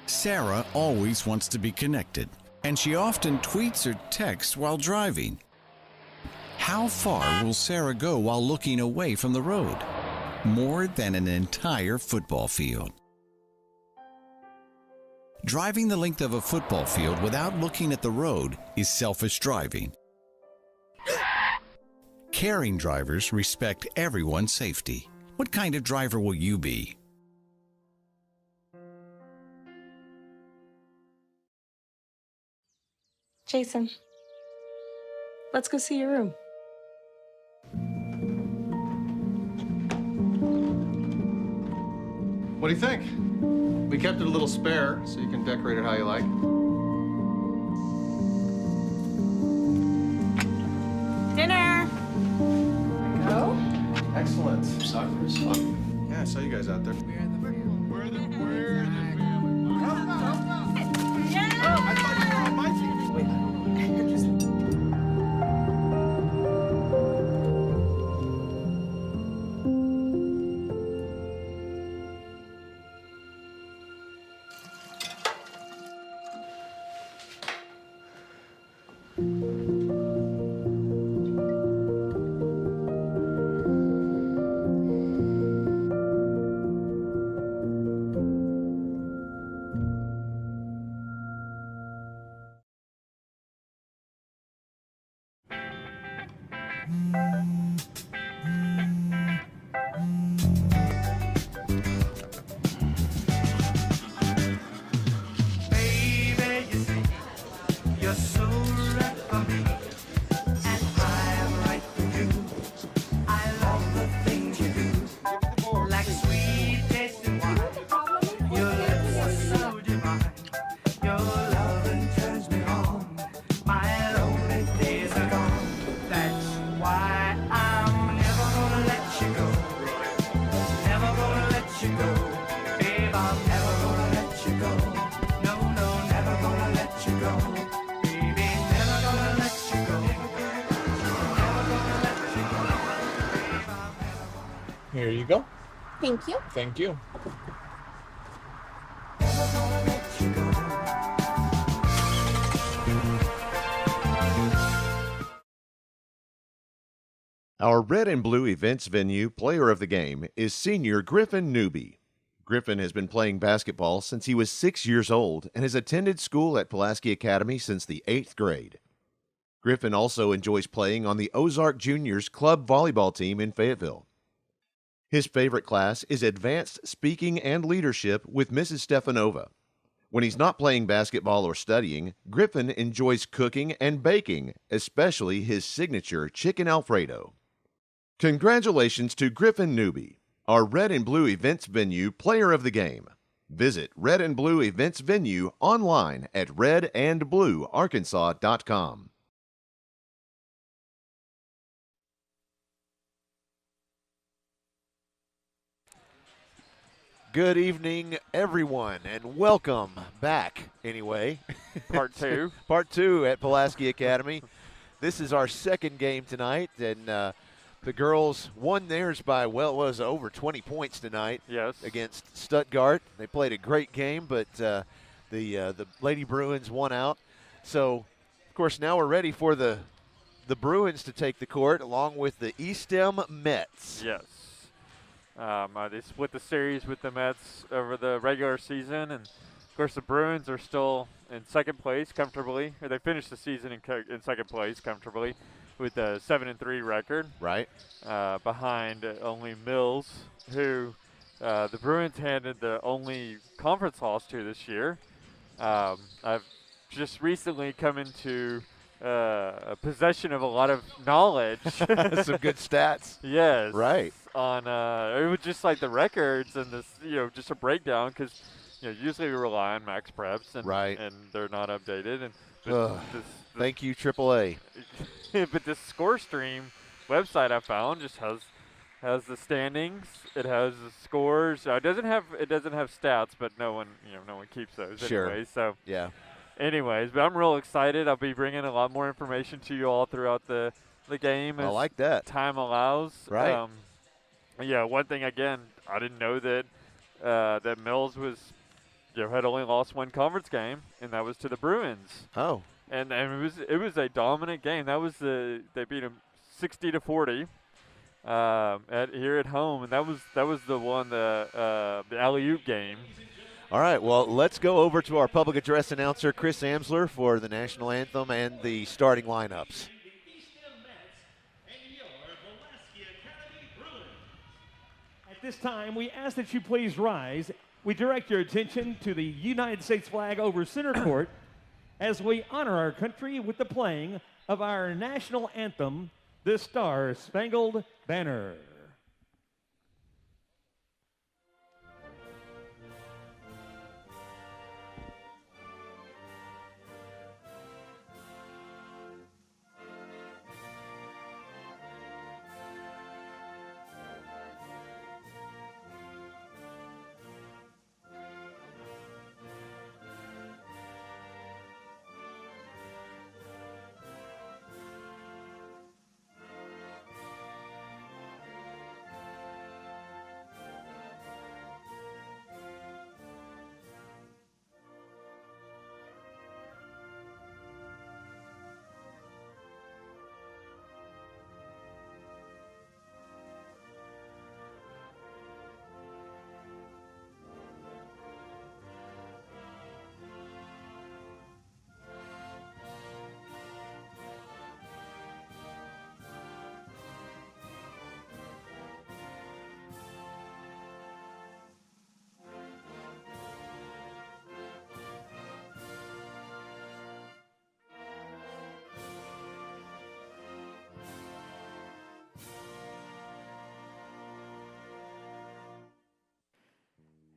Sarah always wants to be connected, and she often tweets or texts while driving. How far will Sarah go while looking away from the road? More than an entire football field. Driving the length of a football field without looking at the road is selfish driving. Caring drivers respect everyone's safety. What kind of driver will you be? Jason, let's go see your room. What do you think? We kept it a little spare, so you can decorate it how you like. Dinner! Go? Excellent. Soccer is fun. Yeah, I saw you guys out there. We're the family. Yeah! I thought you were on my team. Here you go. Thank you. Thank you. Our red and blue events venue player of the game is senior Griffin Newby. Griffin has been playing basketball since he was 6 years old and has attended school at Pulaski Academy since the 8th grade. Griffin also enjoys playing on the Ozark Juniors club volleyball team in Fayetteville. His favorite class is Advanced Speaking and Leadership with Mrs. Stefanova. When he's not playing basketball or studying, Griffin enjoys cooking and baking, especially his signature chicken Alfredo. Congratulations to Griffin Newby, our red and blue events venue player of the game. Visit Red and Blue Events Venue online at redandbluearkansas.com. Good evening, everyone, and welcome back, anyway. Part two. Part two at Pulaski Academy. This is our second game tonight, and the girls won theirs by, well, it was over 20 points tonight. Yes. Against Stuttgart. They played a great game, but the Lady Bruins won out. So, of course, now we're ready for the Bruins to take the court, along with the eSTEM Mets. Yes. They split the series with the Mets over the regular season, and of course the Bruins are still in second place comfortably. Or they finished the season in second place comfortably with a 7-3 record. Right. Behind only Mills, who the Bruins handed the only conference loss to this year. I've just recently come into a possession of a lot of knowledge. Some good stats. Yes. Right. On it was just like the records and this, just a breakdown because, usually we rely on Max Preps and right. and they're not updated. And thank you, AAA. But this score stream website I found just has the standings. It has the scores. It doesn't have stats, but no one keeps those anyway. So yeah. Anyways, but I'm real excited. I'll be bringing a lot more information to you all throughout the game as I like that. time allows. Right. Yeah, one thing again, I didn't know that Mills was had only lost one conference game, and that was to the Bruins. Oh. And it was a dominant game. That was they beat them 60-40 here at home, and that was the alley-oop game. All right, well, let's go over to our public address announcer, Chris Amsler, for the national anthem and the starting lineups. At this time, we ask that you please rise. We direct your attention to the United States flag over center court as we honor our country with the playing of our national anthem, the Star-Spangled Banner.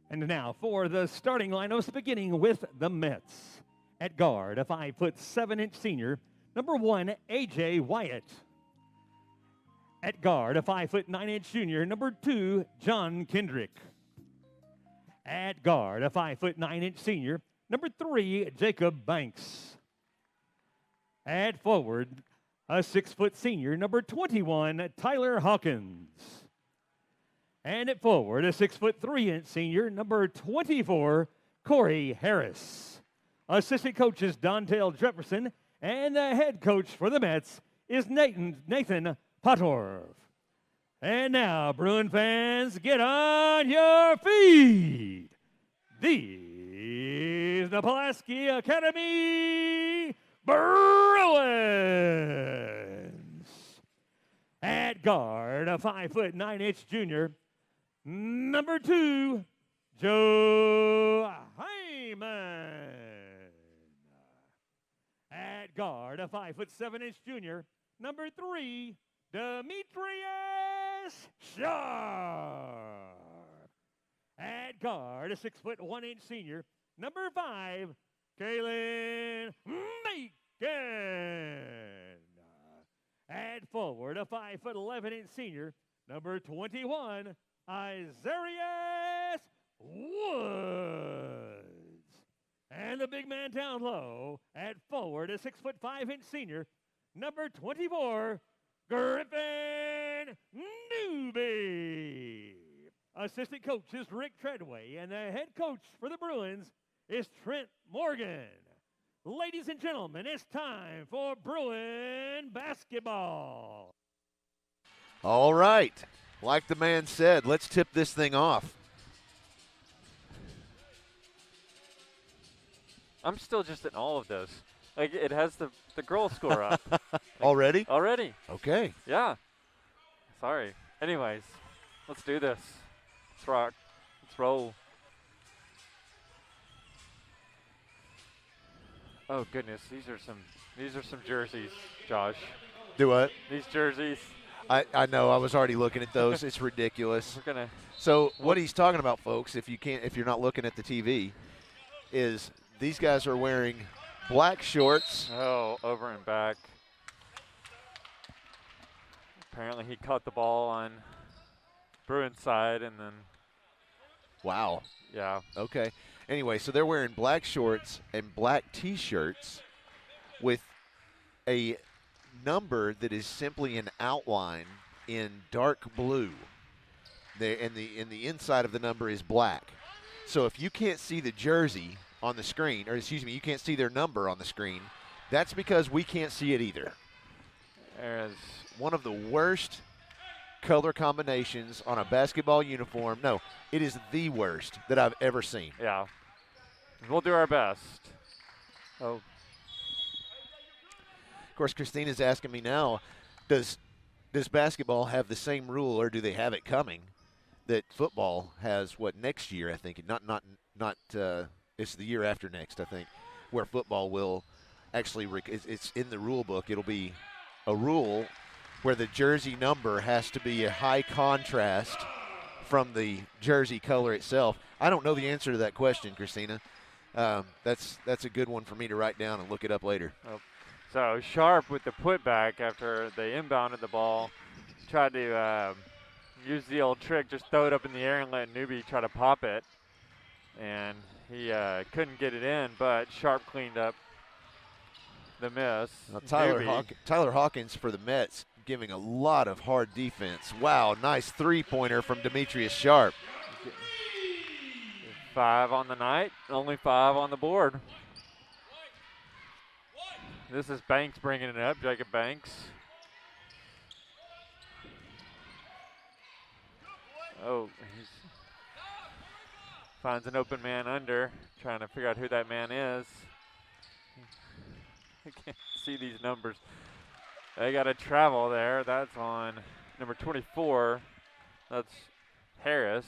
And now for the starting lineups, beginning with the Mets. At guard, a 5'7" senior, number 1, A.J. Wyatt. At guard, a 5'9" junior, number 2, John Kendrick. At guard, a 5'9" senior, number 3, Jacob Banks. At forward, a 6' senior, number 21, Tyler Hawkins. And at forward, a 6'3" senior, number 24, Corey Harris. Assistant coach is Dontel Jefferson, and the head coach for the Mets is Nathan Potorf. And now, Bruin fans, get on your feet. These the Pulaski Academy Bruins. At guard, a 5'9" junior, number 2, Joe Hyman. At guard, a 5'7" junior, number 3, Demetrius Sharp. At guard, a 6'1" senior, number 5, Kaylin Macon. At forward, a 5'11" senior, number 21, Isarius Woods. And the big man down low at forward, a 6'5" senior, number 24, Griffin Newby. Assistant coach is Rick Treadway, and the head coach for the Bruins is Trent Morgan. Ladies and gentlemen, it's time for Bruin basketball. All right. Like the man said, let's tip this thing off. I'm still just in all of this. Like, it has the girl score up. Already? Already. Okay. Yeah. Sorry. Anyways, let's do this. Let's rock. Let's roll. Oh goodness, these are some jerseys, Josh. Do what? These jerseys. I know. I was already looking at those. It's ridiculous. We're gonna. So what he's talking about, folks, if you're not looking at the TV, is these guys are wearing black shorts. Oh, over and back. Apparently he caught the ball on Bruins side and then. Wow. Yeah. Okay. Anyway, so they're wearing black shorts and black T-shirts with a number that is simply an outline in dark blue. In the inside of the number is black. So if you can't see the jersey on the screen, or excuse me, you can't see their number on the screen, that's because we can't see it either. There's one of the worst color combinations on a basketball uniform. No, it is the worst that I've ever seen. Yeah. We'll do our best. Oh. Of course, Christina's asking me now, does basketball have the same rule, or do they have it coming that football has? What, next year? I think not. It's the year after next, I think, where football will actually. It's in the rule book. It'll be a rule where the jersey number has to be a high contrast from the jersey color itself. I don't know the answer to that question, Christina. That's a good one for me to write down and look it up later. Oh. So Sharp with the putback after they inbounded the ball, tried to use the old trick, just throw it up in the air and let Newbie try to pop it. And he couldn't get it in, but Sharp cleaned up the miss. Now, Tyler Hawkins for the Mets giving a lot of hard defense. Wow, nice three-pointer from Demetrius Sharp. 5 on the night, only 5 on the board. This is Banks bringing it up, Jacob Banks. Oh, he finds an open man under, trying to figure out who that man is. I can't see these numbers. They got to travel there. That's on number 24. That's Harris.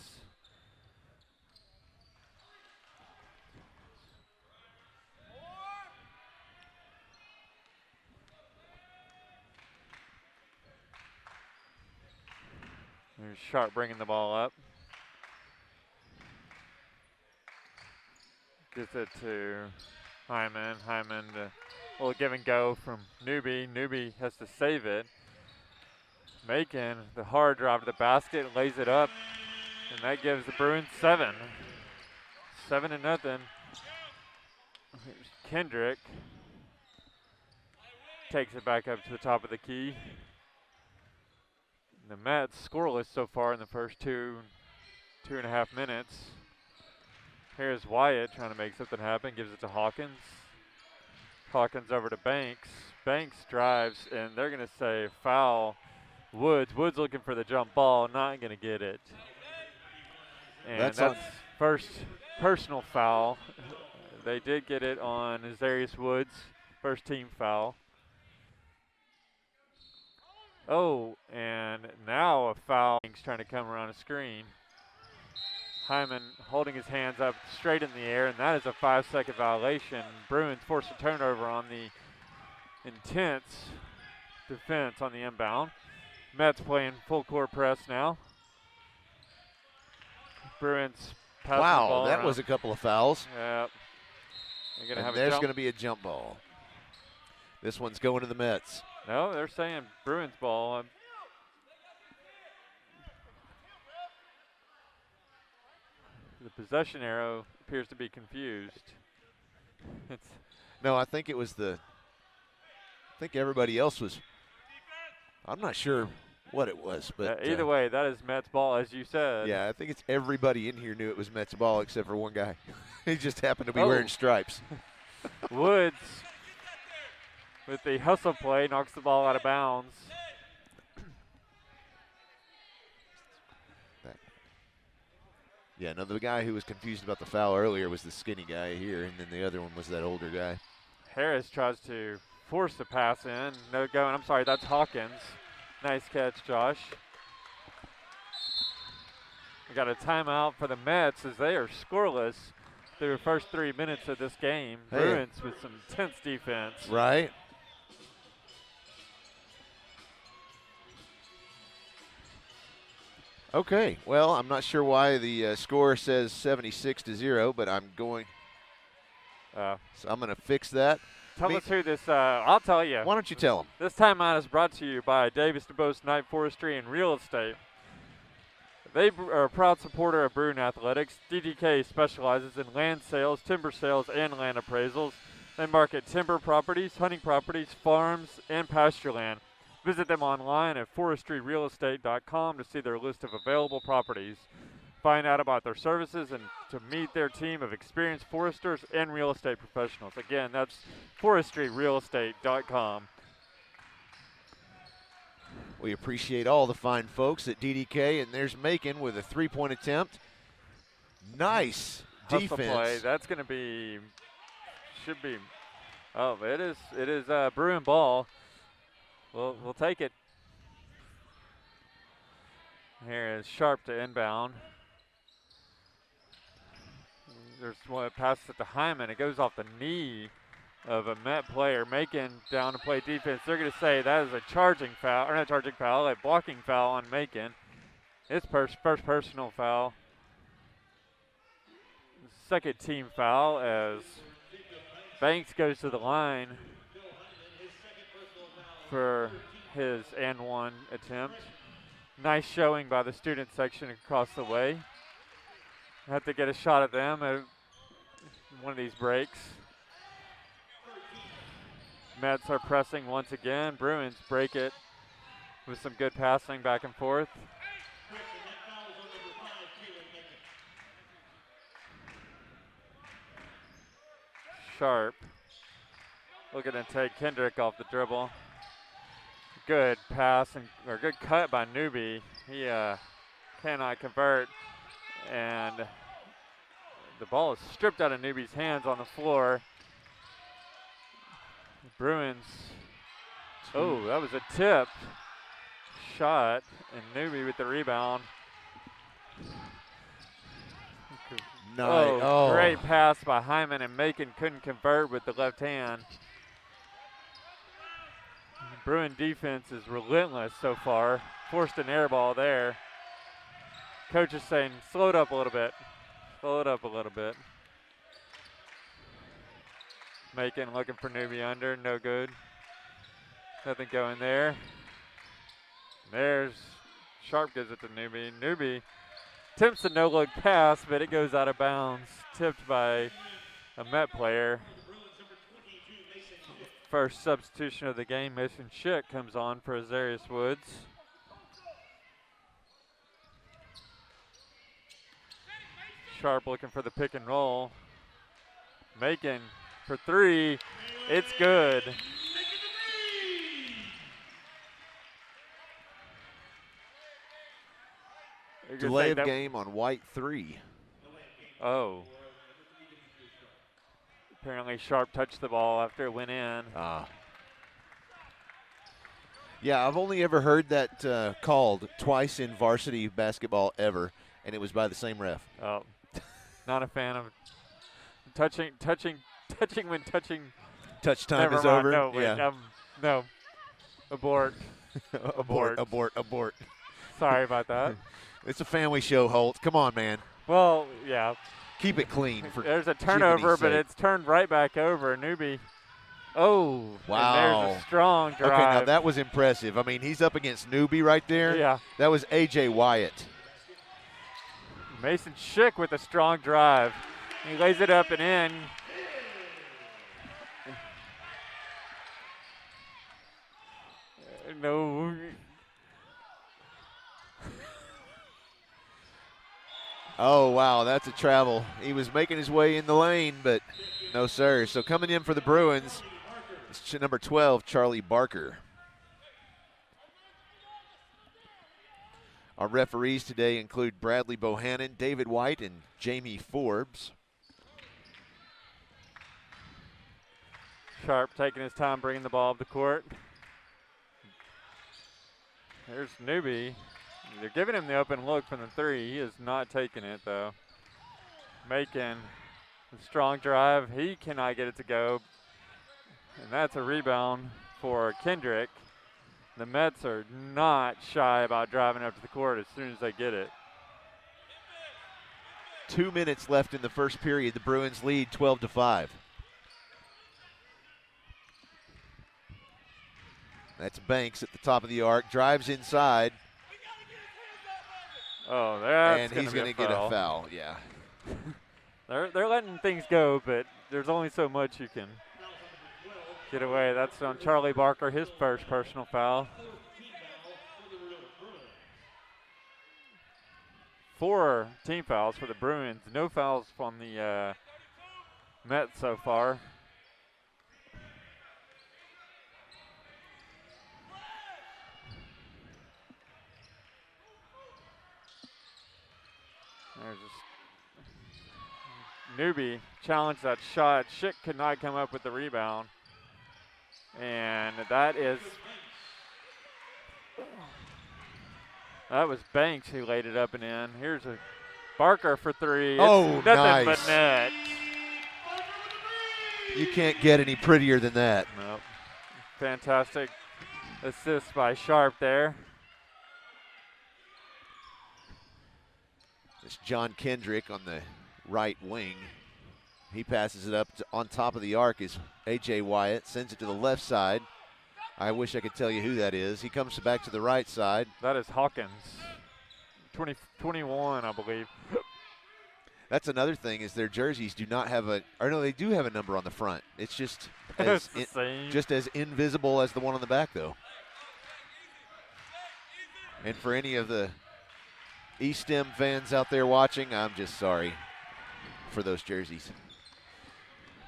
There's Sharp bringing the ball up. Gets it to Hyman. Hyman, a little give and go from Newbie. Newbie has to save it. Making the hard drive to the basket, lays it up, and that gives the Bruins 7. 7-0. Here's Kendrick. Takes it back up to the top of the key. The Mets scoreless so far in the first 2.5 minutes. Here's Wyatt trying to make something happen, gives it to Hawkins. Hawkins over to Banks. Banks drives, and they're going to say foul Woods. Woods looking for the jump ball, not going to get it. And that's first personal foul. They did get it on Azarius Woods, first team foul. Oh, and now a foul. He's trying to come around a screen. Hyman holding his hands up straight in the air, and that is a 5-second violation. Bruins force a turnover on the intense defense on the inbound. Mets playing full court press now. Bruins passing the ball that around. was a couple of fouls. Yep. There's going to be a jump ball. This one's going to the Mets. No, they're saying Bruins ball. The possession arrow appears to be confused. No, I think it was I think everybody else was. I'm not sure what it was, but either way, that is Mets ball, as you said. Yeah, I think it's everybody in here knew it was Mets ball except for one guy. He just happened to be wearing stripes. Woods with the hustle play knocks the ball out of bounds. Yeah, no, the guy who was confused about the foul earlier was the skinny guy here, and then the other one was that older guy. Harris tries to force the pass in. No going. I'm sorry, that's Hawkins. Nice catch, Josh. We got a timeout for the Mets as they are scoreless through the first 3 minutes of this game. Hey. Bruins with some tense defense. Right. Okay, well, I'm not sure why the score says 76-0, but I'm going. So I'm going to fix that. Tell us who this. I'll tell you. Why don't you tell them? This timeout is brought to you by Davis DuBose Night Forestry and Real Estate. They are a proud supporter of Bruin Athletics. DDK specializes in land sales, timber sales, and land appraisals. They market timber properties, hunting properties, farms, and pasture land. Visit them online at forestryrealestate.com to see their list of available properties. find out about their services and to meet their team of experienced foresters and real estate professionals. Again, that's forestryrealestate.com. We appreciate all the fine folks at DDK, and there's Macon with a three-point attempt. Nice Hustle defense. play. That's going to be, should be, oh, it is Bruin ball. We'll take it. Here is Sharp to inbound. There's one pass it to Hyman. It goes off the knee of a Met player. Macon down to play defense. They're going to say that is a charging foul, or not charging foul, a blocking foul on Macon. It's first personal foul. Second team foul as Banks goes to the line for his and one attempt. Nice showing by the student section across the way. Have to get a shot at them at one of these breaks. Mets are pressing once again. Bruins break it with some good passing back and forth. Sharp looking to take Kendrick off the dribble. Good pass or good cut by Newby. He cannot convert, and the ball is stripped out of Newby's hands on the floor. Bruins. Oh, that was a tip shot, and Newby with the rebound. Nice. Oh, great pass by Hyman, and Macon couldn't convert with the left hand. Bruin defense is relentless so far. Forced an air ball there. Coach is saying, slow it up a little bit. Slow it up a little bit. Macon looking for Newby under, no good. Nothing going there. There's Sharp gives it to Newby. Newby attempts a no-look pass, but it goes out of bounds. Tipped by a Met player. First substitution of the game, Mason Schick comes on for Azarius Woods. Sharp looking for the pick and roll. Macon for three. It's good. Delay of game on White 3. Oh. Apparently Sharp touched the ball after it went in. Yeah, I've only ever heard that called twice in varsity basketball ever, and it was by the same ref. Oh, not a fan of touching when touching. Touch time Never is mind. over? No, wait, yeah. no. Abort. Abort. Sorry about that. It's a family show, Holt. Come on, man. Well, yeah. Keep it clean. There's a turnover, but it's turned right back over. Newby. Oh, wow. And there's a strong drive. Okay, now that was impressive. I mean, he's up against Newby right there. Yeah. That was A.J. Wyatt. Mason Schick with a strong drive. He lays it up and in. No. Oh, wow, that's a travel. He was making his way in the lane, but no, sir. So coming in for the Bruins, it's number 12, Charlie Barker. Our referees today include Bradley Bohannon, David White, and Jamie Forbes. Sharp taking his time bringing the ball up the court. There's Newby. They're giving him the open look from the three. He is not taking it, though. Macon, a strong drive. He cannot get it to go. And that's a rebound for Kendrick. The Mets are not shy about driving up to the court as soon as they get it. 2 minutes left in the first period. The Bruins lead 12-5. That's Banks at the top of the arc. Drives inside. Oh, that's and he's going to get a foul. Yeah. They're letting things go, but there's only so much you can get away. That's on Charlie Barker, his first personal foul. 4 team fouls for the Bruins. No fouls from the Mets so far. There's just Newby challenged that shot. Schick could not come up with the rebound. And that was Banks who laid it up and in. Here's a Barker for 3. It's nothing nice. but net. You can't get any prettier than that. Nope. Fantastic assist by Sharp there. It's John Kendrick on the right wing. He passes it up on top of the arc is A.J. Wyatt, sends it to the left side. I wish I could tell you who that is. He comes back to the right side. That is Hawkins, 21, I believe. That's another thing is their jerseys do not have they do have a number on the front. It's just just as invisible as the one on the back, though. And for any of the eSTEM fans out there watching, I'm just sorry for those jerseys.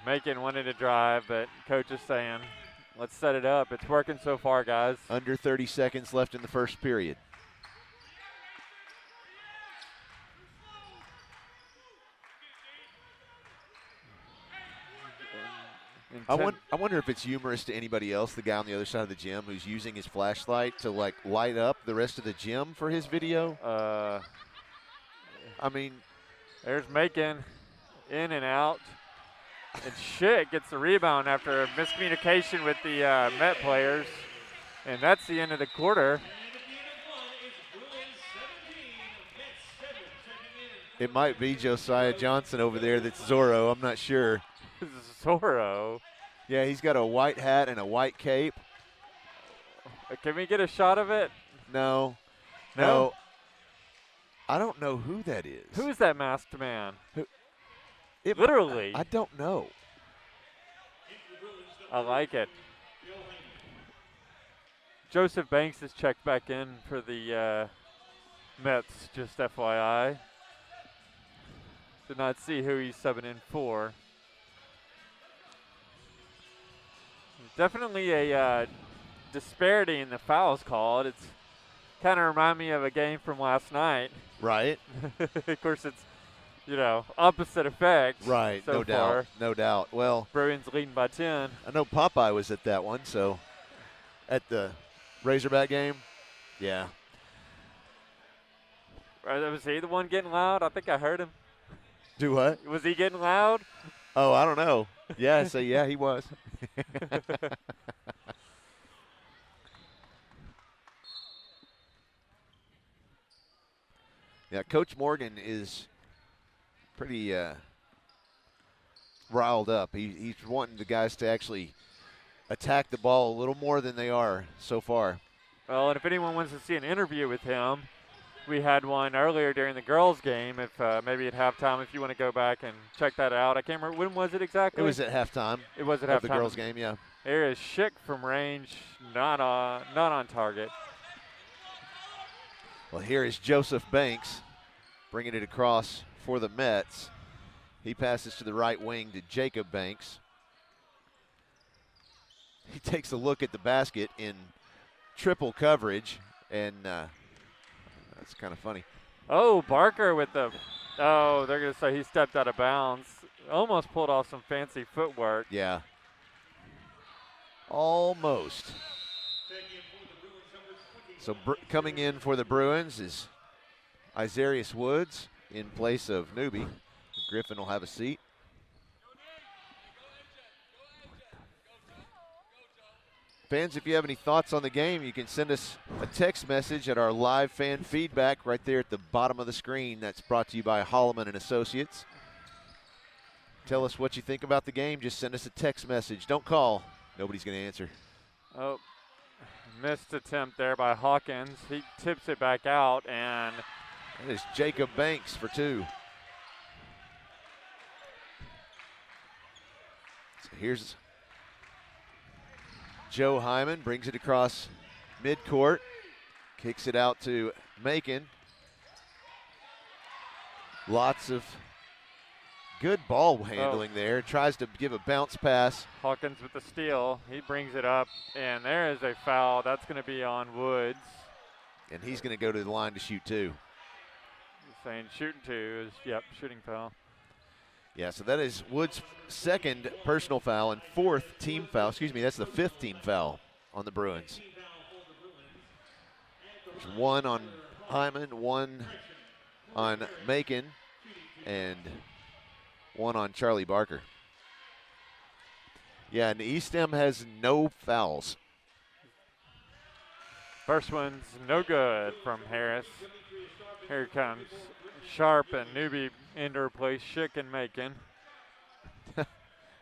Macon wanted to drive, but coach is saying, let's set it up. It's working so far, guys. Under 30 seconds left in the first period. I wonder if it's humorous to anybody else, the guy on the other side of the gym who's using his flashlight to like light up the rest of the gym for his video. I mean, there's Macon in and out. And Schick gets the rebound after a miscommunication with the Met players. And that's the end of the quarter. It might be Josiah Johnson over there that's Zorro. I'm not sure. Zorro. Yeah, he's got a white hat and a white cape. Can we get a shot of it? No. I don't know who that is. Who is that masked man? Literally. I don't know. I like it. Joseph Banks is checked back in for the Mets, just FYI. Did not see who he's subbing in for. Definitely a disparity in the fouls called. It's kind of remind me of a game from last night. Right. Of course, it's, opposite effect. Right, so no far. doubt. No doubt. Well, Bruins leading by 10. I know Popeye was at that one, so at the Razorback game. Yeah. Was he the one getting loud? I think I heard him. Do what? Was he getting loud? Oh, I don't know. Yeah, yeah, he was. Yeah, Coach Morgan is pretty riled up. He's wanting the guys to actually attack the ball a little more than they are so far. Well, and if anyone wants to see an interview with him, we had one earlier during the girls' game. If maybe at halftime, if you want to go back and check that out. I can't remember, when was it exactly? It was at halftime. It was at halftime of the girls' game, yeah. There is Schick from range, not on target. Well, here is Joseph Banks bringing it across for the Mets. He passes to the right wing to Jacob Banks. He takes a look at the basket in triple coverage, and that's kind of funny. Oh, Barker with they're going to say he stepped out of bounds. Almost pulled off some fancy footwork. Yeah. Almost. So coming in for the Bruins is Isarius Woods in place of Newby. Griffin will have a seat. Fans, if you have any thoughts on the game, you can send us a text message at our live fan feedback right there at the bottom of the screen. That's brought to you by Holloman and Associates. Tell us what you think about the game. Just send us a text message. Don't call. Nobody's going to answer. Oh, missed attempt there by Hawkins. He tips it back out, and that is Jacob Banks for 2. So here's Joe Hyman, brings it across midcourt, kicks it out to Macon. Lots of good ball handling there. Tries to give a bounce pass. Hawkins with the steal. He brings it up, and there is a foul. That's going to be on Woods. And he's going to go to the line to shoot 2. He's saying shooting 2 is, yep, shooting foul. Yeah, so that is Woods' second personal foul and 4th team foul. Excuse me, that's the 5th team foul on the Bruins. There's 1 on Hyman, 1 on Macon, and 1 on Charlie Barker. Yeah, and eSTEM has no fouls. First one's no good from Harris. Here comes Sharp and Newby in to replace Schick and Macon.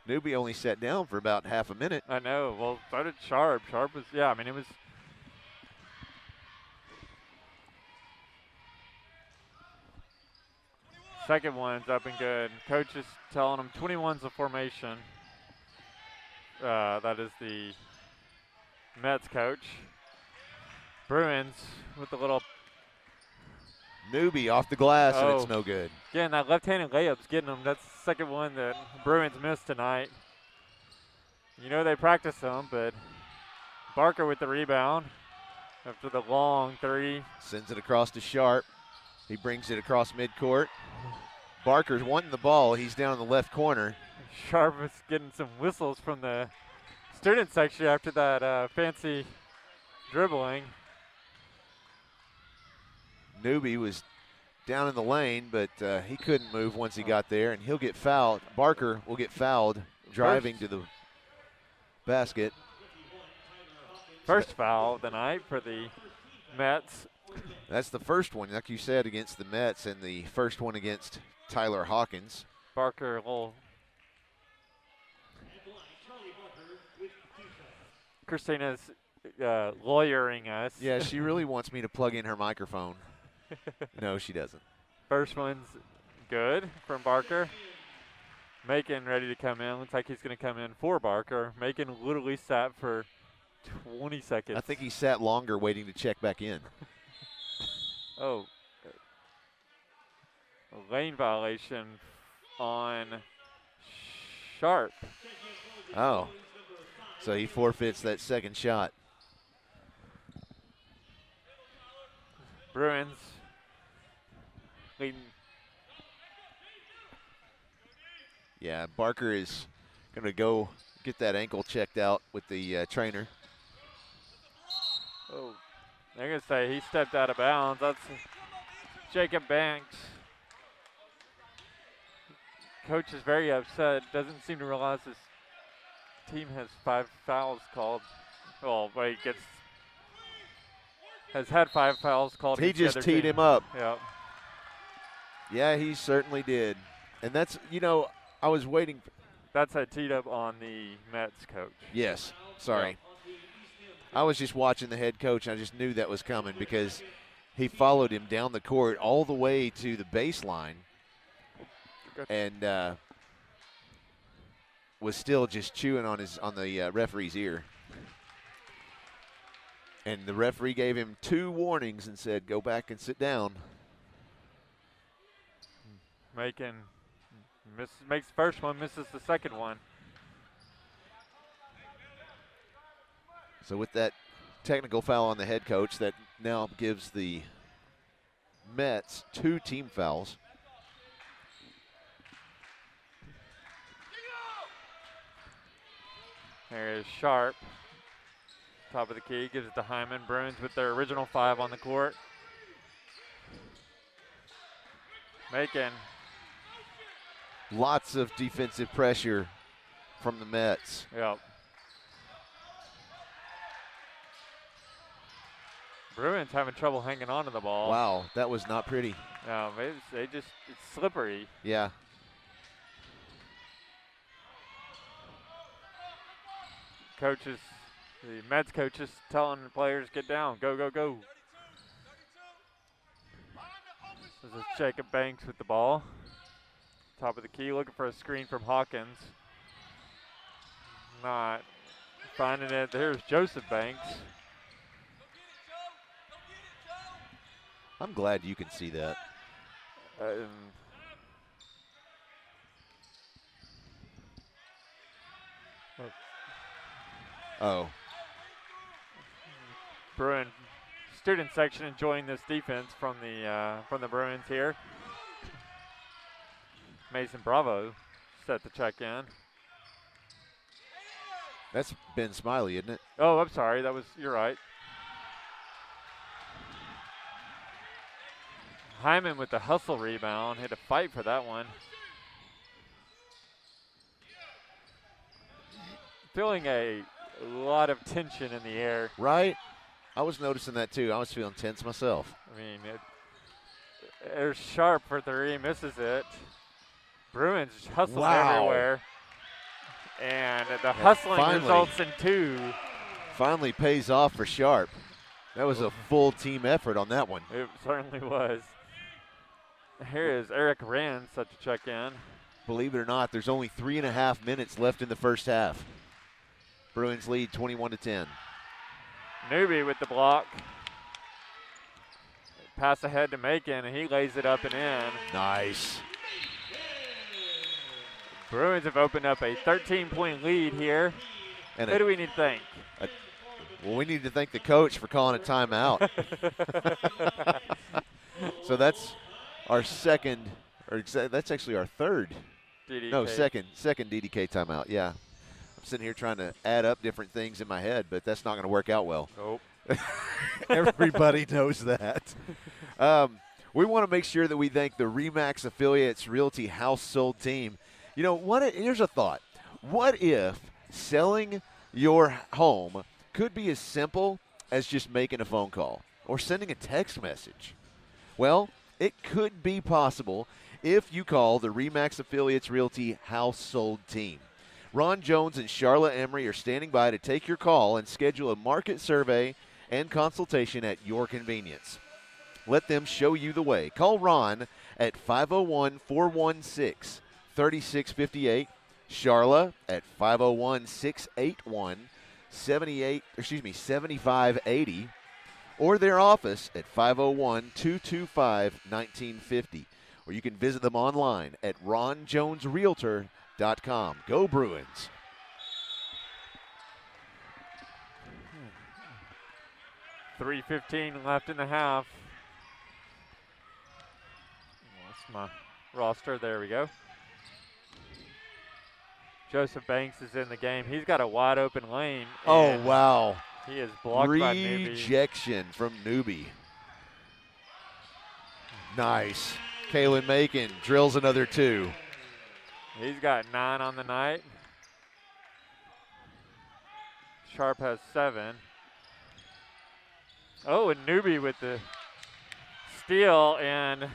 Newby only sat down for about half a minute. I know. Well, so did Sharp. Sharp was, yeah, I mean, it was. Second one's up and good. Coach is telling him 21's the formation. That is the Mets coach. Bruins with a little. Newby off the glass, and it's no good. Again, that left-handed layup's getting them. That's the second one that Bruins missed tonight. You know they practice them, but Barker with the rebound after the long 3. Sends it across to Sharp. He brings it across midcourt. Barker's wanting the ball. He's down in the left corner. Sharp is getting some whistles from the student section after that fancy dribbling. Newby was down in the lane, but he couldn't move once he got there, and he'll get fouled. Barker will get fouled driving to the basket. First foul of the night for the Mets. That's the first one, like you said, against the Mets, and the first one against Tyler Hawkins. Barker a little. Christina's lawyering us. Yeah, she really wants me to plug in her microphone. No, she doesn't. First one's good from Barker. Macon ready to come in. Looks like he's going to come in for Barker. Macon literally sat for 20 seconds. I think he sat longer waiting to check back in. Oh. A lane violation on Sharp. Oh. So he forfeits that second shot. Bruins leading. Yeah, Barker is going to go get that ankle checked out with the trainer. Oh, they're going to say he stepped out of bounds. That's Jacob Banks. Coach is very upset. Doesn't seem to realize his team has 5 fouls called. Well, but he has had 5 fouls called. He just teed him up. Yep. Yeah, he certainly did. And that's, you know, I was waiting. That's a teed up on the Mets coach. Yes, sorry. I was just watching the head coach, and I just knew that was coming because he followed him down the court all the way to the baseline and was still just chewing on the referee's ear. And the referee gave him 2 warnings and said, go back and sit down. Macon makes the first one, misses the second one. So with that technical foul on the head coach, that now gives the Mets 2 team fouls. There is Sharp. Top of the key, gives it to Hyman. Bruins with their original 5 on the court. Macon. Lots of defensive pressure from the Mets. Yep. Bruins having trouble hanging on to the ball. Wow, that was not pretty. No, it's slippery. Yeah. The Mets coaches telling the players, get down, go, go, go. This is Jacob Banks with the ball. Top of the key, looking for a screen from Hawkins. Not finding it. There's Joseph Banks. I'm glad you can see that. Oh. Bruin student section enjoying this defense from the Bruins here. Mason Bravo set to check in. That's Ben Smiley, isn't it? Oh, I'm sorry. You're right. Hyman with the hustle rebound. Had to fight for that one. Feeling a lot of tension in the air. Right? I was noticing that too. I was feeling tense myself. I mean, there's Sharp for three, misses it. Bruins hustling everywhere. And the hustling results in two. Finally pays off for Sharp. That was a full team effort on that one. It certainly was. Here is Eric Rand set to check in. Believe it or not, there's only 3.5 minutes left in the first half. Bruins lead 21-10. Newby with the block. Pass ahead to Macon, and he lays it up and in. Nice. Bruins have opened up a 13-point lead here. And Who do we need to thank? Well, we need to thank the coach for calling a timeout. So that's our second, or that's actually our third. DDK. No, second DDK timeout, yeah. I'm sitting here trying to add up different things in my head, but that's not going to work out well. Nope. Everybody knows that. We want to make sure that we thank the RE/MAX Affiliates Realty House Sold team. You know, here's a thought. What if selling your home could be as simple as just making a phone call or sending a text message? Well, it could be possible if you call the RE/MAX Affiliates Realty House Sold team. Ron Jones and Charlotte Emery are standing by to take your call and schedule a market survey and consultation at your convenience. Let them show you the way. Call Ron at 501-416-3658, Charlotte at 501-681-7580, or their office at 501-225-1950. Or you can visit them online at ronjonesrealtor.com. Go Bruins. $3:15 left in the half. That's my roster. There we go. Joseph Banks is in the game. He's got a wide open lane. Oh, wow. He is blocked by Newby. Rejection from Newby. Nice. Kalen Macon drills another two. He's got 9 on the night. Sharp has 7. Oh, and Newby with the steal and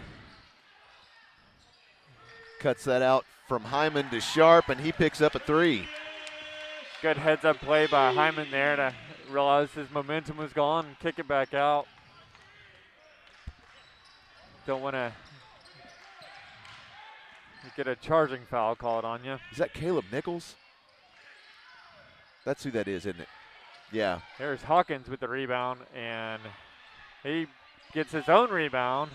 cuts that out from Hyman to Sharp, and he picks up a 3. Good heads-up play by Hyman there to realize his momentum was gone and kick it back out. Don't want to get a charging foul called on you. Is that Caleb Nichols? That's who that is, isn't it? Yeah. There's Hawkins with the rebound, and he gets his own rebound.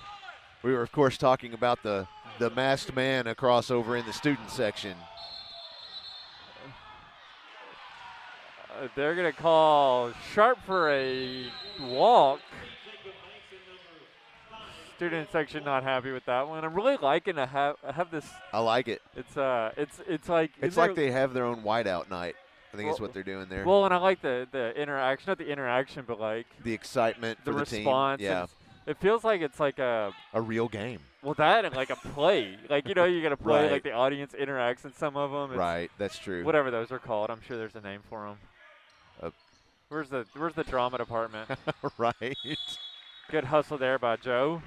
We were, of course, talking about the masked man across over in the student section. They're going to call Sharp for a walk. Student section not happy with that one. I'm really liking to have this. I like it. It's like they have their own whiteout night. I think that's what they're doing there. Well, and I like the interaction, not the interaction, but like the excitement for the response. Team. Yeah. It feels like it's like a real game. Well, that and like a play. Like, you know, you got to play right. Like the audience interacts in some of them. Right, that's true. Whatever those are called. I'm sure there's a name for them. Where's the drama department? Right. Good hustle there by Joe.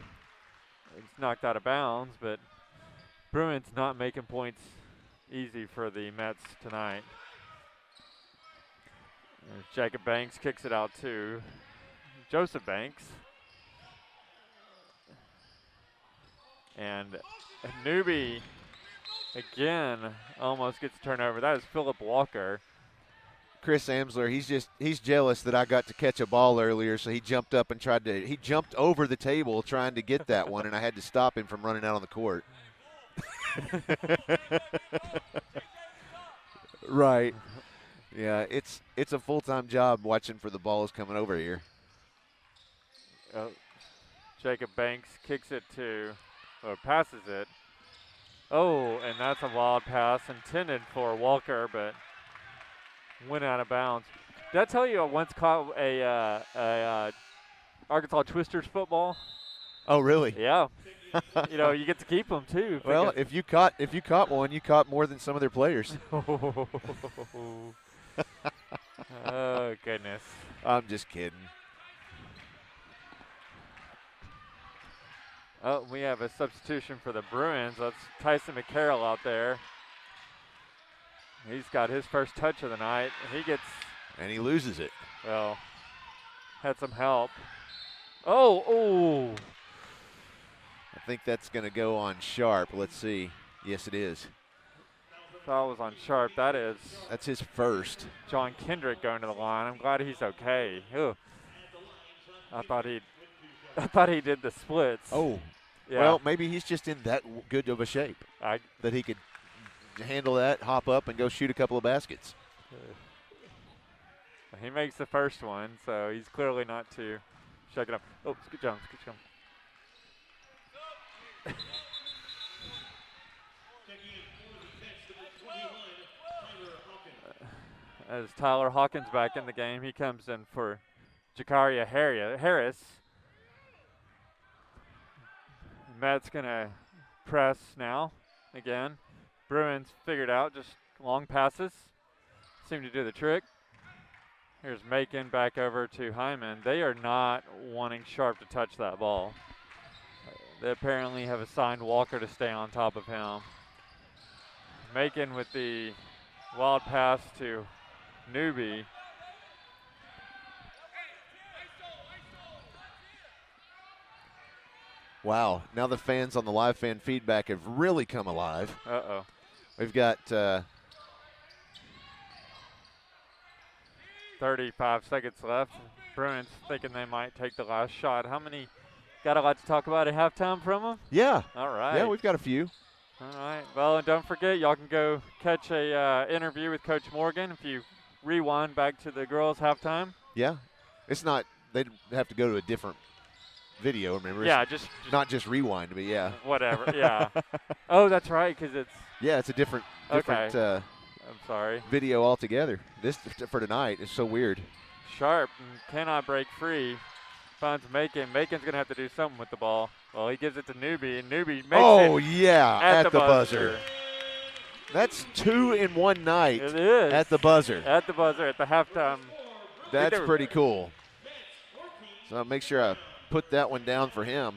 It's knocked out of bounds, but Bruins not making points easy for the Mets tonight. There's Jacob Banks kicks it out to Joseph Banks. And Newby again almost gets a turnover. That is Philip Walker. Chris Amsler, he's jealous that I got to catch a ball earlier, so he jumped up and he jumped over the table trying to get that one, and I had to stop him from running out on the court. Right. Yeah, it's a full-time job watching for the balls coming over here. Jacob Banks kicks it or passes it. Oh, and that's a wild pass intended for Walker, but went out of bounds. Did I tell you I once caught a Arkansas Twisters football? Oh, really? Yeah. You get to keep them too. Well, if you caught one, you caught more than some of their players. Oh, goodness. I'm just kidding. Oh, we have a substitution for the Bruins. That's Tyson McCarroll out there. He's got his first touch of the night. And he loses it. Well, had some help. Oh. I think that's going to go on Sharp. Let's see. Yes, it is. Foul was on Sharp. That's his first. John Kendrick going to the line. I'm glad he's okay. Ew. I thought he did the splits. Oh. Yeah. Well, maybe he's just in that good of a shape that he could handle that, hop up, and go shoot a couple of baskets. He makes the first one, so he's clearly not too shaken up. Oh, good jump. As Tyler Hawkins back in the game, he comes in for Jakaria Harris. Matt's going to press now again. Bruins figured out just long passes. Seem to do the trick. Here's Macon back over to Hyman. They are not wanting Sharp to touch that ball. They apparently have assigned Walker to stay on top of him. Macon with the wild pass to Newbie. Wow. Now the fans on the live fan feedback have really come alive. Uh-oh. We've got 35 seconds left. Bruins thinking they might take the last shot. Got a lot to talk about at halftime from them? Yeah. All right. Yeah, we've got a few. All right. Well, and don't forget, y'all can go catch a interview with Coach Morgan if you rewind back to the girls' halftime. Yeah. It's not, they'd have to go to a different video, remember? Yeah, it's not just rewind, but yeah. Whatever, yeah. Oh, that's right, because it's. Yeah, it's a different I'm sorry. Video altogether. This for tonight is so weird. Sharp cannot break free. Finds Macon. Macon's going to have to do something with the ball. Well, he gives it to Newbie, and Newbie makes it at the buzzer. That's 2 in one night. It is. At the buzzer. At the buzzer, at the halftime. That's pretty cool. So I'll make sure I put that one down for him.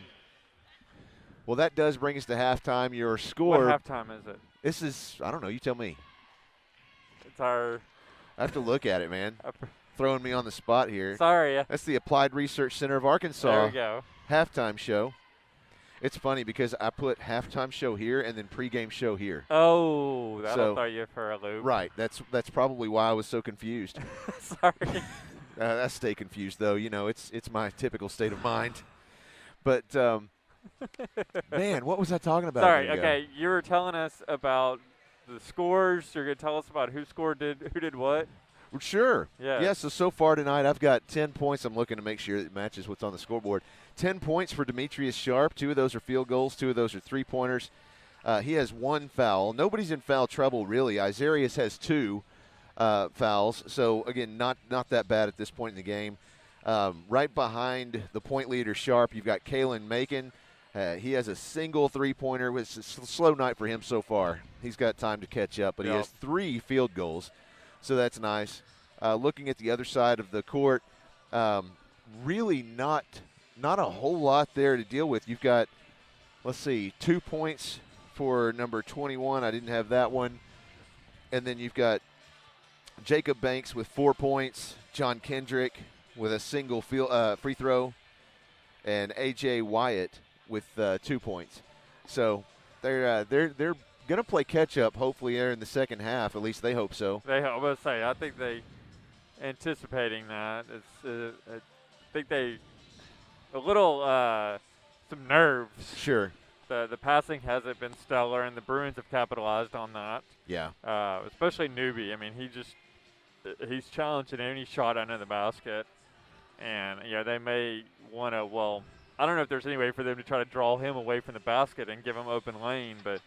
Well, that does bring us to halftime. Your score. What halftime is it? This is, I don't know, you tell me. It's our. I have to look at it, man. Throwing me on the spot here. Sorry. That's the Applied Research Center of Arkansas. There we go. Halftime show. It's funny because I put halftime show here and then pregame show here. Oh, that'll throw you for a loop. Right. That's probably why I was so confused. Sorry. I stay confused though. You know, it's my typical state of mind. But man, what was I talking about? Sorry. Okay, you were telling us about the scores. You're gonna tell us about who did what. Sure. Yeah. Yeah, so far tonight I've got 10 points. I'm looking to make sure it matches what's on the scoreboard. 10 points for Demetrius Sharp. 2 of those are field goals. 2 of those are three-pointers. He has 1 foul. Nobody's in foul trouble, really. Isarius has 2 fouls. So, again, not that bad at this point in the game. Right behind the point leader, Sharp, you've got Kalen Macon. He has a single three-pointer. It's a slow night for him so far. He's got time to catch up, but he has 3 field goals. So that's nice. Looking at the other side of the court, really not a whole lot there to deal with. You've got, let's see, 2 points for number 21. I didn't have that one. And then you've got Jacob Banks with 4 points, John Kendrick with a single free throw, and A.J. Wyatt with 2 points. So they're going to play catch-up, hopefully, there in the second half. At least they hope so. I was say, I think they anticipating that. I think they a little some nerves. Sure. The passing hasn't been stellar, and the Bruins have capitalized on that. Yeah. Especially Newbie. I mean, he's challenging any shot under the basket. And, they may want to, I don't know if there's any way for them to try to draw him away from the basket and give him open lane, but,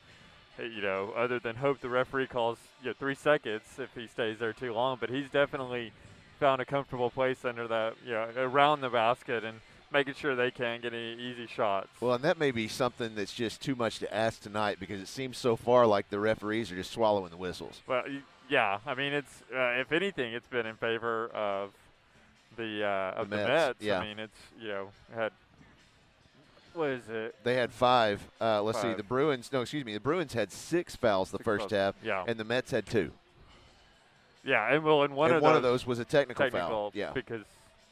other than hope the referee calls 3 seconds if he stays there too long. But he's definitely found a comfortable place under that, around the basket and making sure they can't get any easy shots. Well, and that may be something that's just too much to ask tonight because it seems so far like the referees are just swallowing the whistles. Well, yeah. I mean, it's if anything, it's been in favor of the Mets. Yeah. I mean, it's had what is it? They had 5. Let's see. Five. The Bruins had 6 fouls the first half, and the Mets had 2. Yeah, and one of those was a technical foul. Yeah, because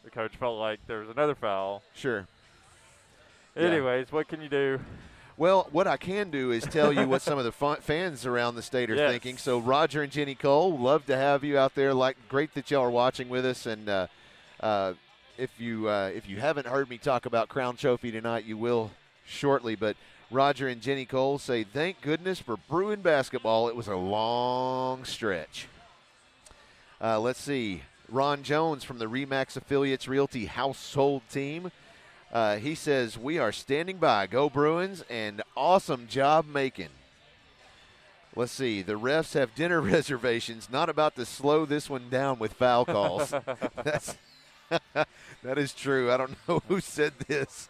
the coach felt like there was another foul. Sure. Anyways, what can you do? Well, what I can do is tell you what some of the fans around the state are thinking. So Roger and Jenny Cole, love to have you out there. Great that y'all are watching with us. And if you haven't heard me talk about Crown Trophy tonight, you will shortly. But Roger and Jenny Cole say, thank goodness for Bruin basketball. It was a long stretch. Let's see. Ron Jones from the RE/MAX Affiliates Realty household team. He says, we are standing by. Go Bruins, and awesome job making. Let's see. The refs have dinner reservations. Not about to slow this one down with foul calls. That is true. I don't know who said this.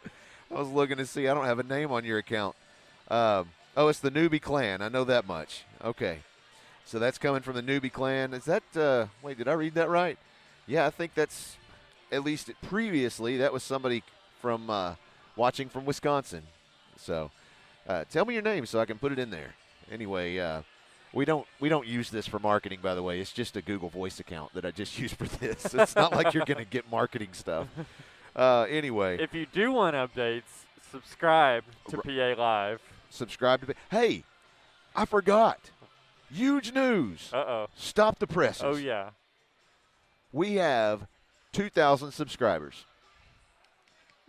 I was looking to see. I don't have a name on your account. It's the Newbie Clan. I know that much. Okay. So that's coming from the Newbie Clan. Is that wait, did I read that right? Yeah, I think that's, at least previously, that was somebody from watching from Wisconsin. So tell me your name so I can put it in there. Anyway, we don't use this for marketing, by the way. It's just a Google Voice account that I just used for this. It's not like you're going to get marketing stuff. Anyway. If you do want updates, subscribe to PA Live. Subscribe to Hey, I forgot. Huge news. Uh-oh. Stop the presses. Oh, yeah. We have 2,000 subscribers.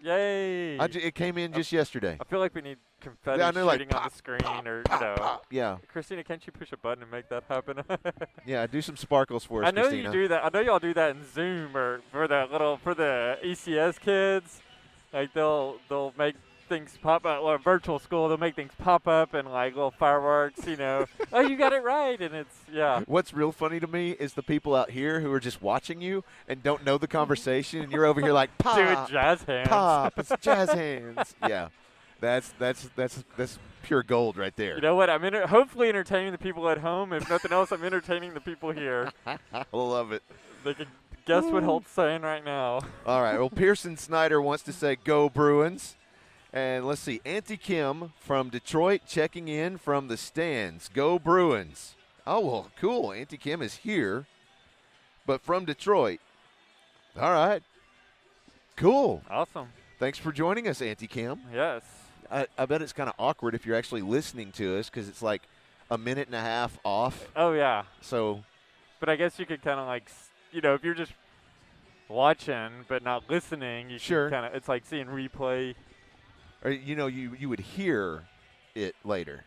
Yay. It came in just yesterday. I feel like we need confetti shooting on the screen or, Yeah. Christina, can't you push a button and make that happen? Yeah, do some sparkles for us, I know Christina. you do that. I know y'all do that in Zoom or for the ECS kids. Like they'll make things pop up, or virtual school, they'll make things pop up and like little fireworks, oh, you got it right. And it's, What's real funny to me is the people out here who are just watching you and don't know the conversation, and you're over here like, pop, doing jazz hands. Pop, it's jazz hands. Yeah, that's pure gold right there. You know what? I'm hopefully entertaining the people at home. If nothing else, I'm entertaining the people here. I love it. They can guess what Holt's saying right now. All right, well, Pearson Snyder wants to say go Bruins. And let's see, Auntie Kim from Detroit checking in from the stands. Go Bruins. Oh, well, cool. Auntie Kim is here, but from Detroit. All right. Cool. Awesome. Thanks for joining us, Auntie Kim. Yes. I bet it's kind of awkward if you're actually listening to us because it's like a minute and a half off. Oh, yeah. So. But I guess you could kind of like, if you're just watching but not listening, you sure. Kind of, it's like seeing replay. Or, you would hear it later.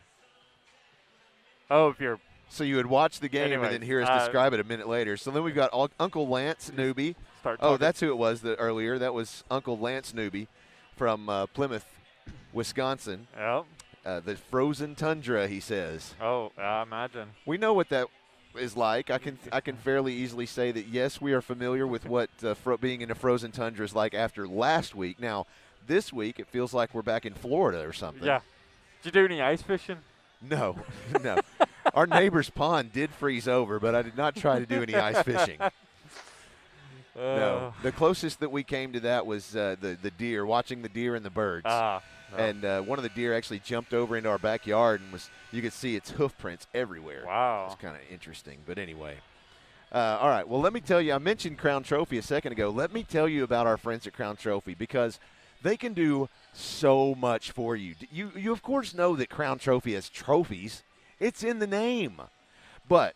Oh, if you're. So you would watch the game and then hear us describe it a minute later. So then we've got Uncle Lance Newby. Oh, that's who it was earlier. That was Uncle Lance Newby from Plymouth, Wisconsin. Yep. The frozen tundra, he says. Oh, I imagine. We know what that is like. I can fairly easily say that, yes, we are familiar with what being in a frozen tundra is like after last week. Now, this week, it feels like we're back in Florida or something. Yeah. Did you do any ice fishing? No, no. Our neighbor's pond did freeze over, but I did not try to do any ice fishing. No. The closest that we came to that was the deer, watching the deer and the birds. No. And one of the deer actually jumped over into our backyard and you could see its hoof prints everywhere. Wow. It's kind of interesting. But anyway. All right. Well, let me tell you, I mentioned Crown Trophy a second ago. Let me tell you about our friends at Crown Trophy because they can do so much for you. You of course know that Crown Trophy has trophies. It's in the name. But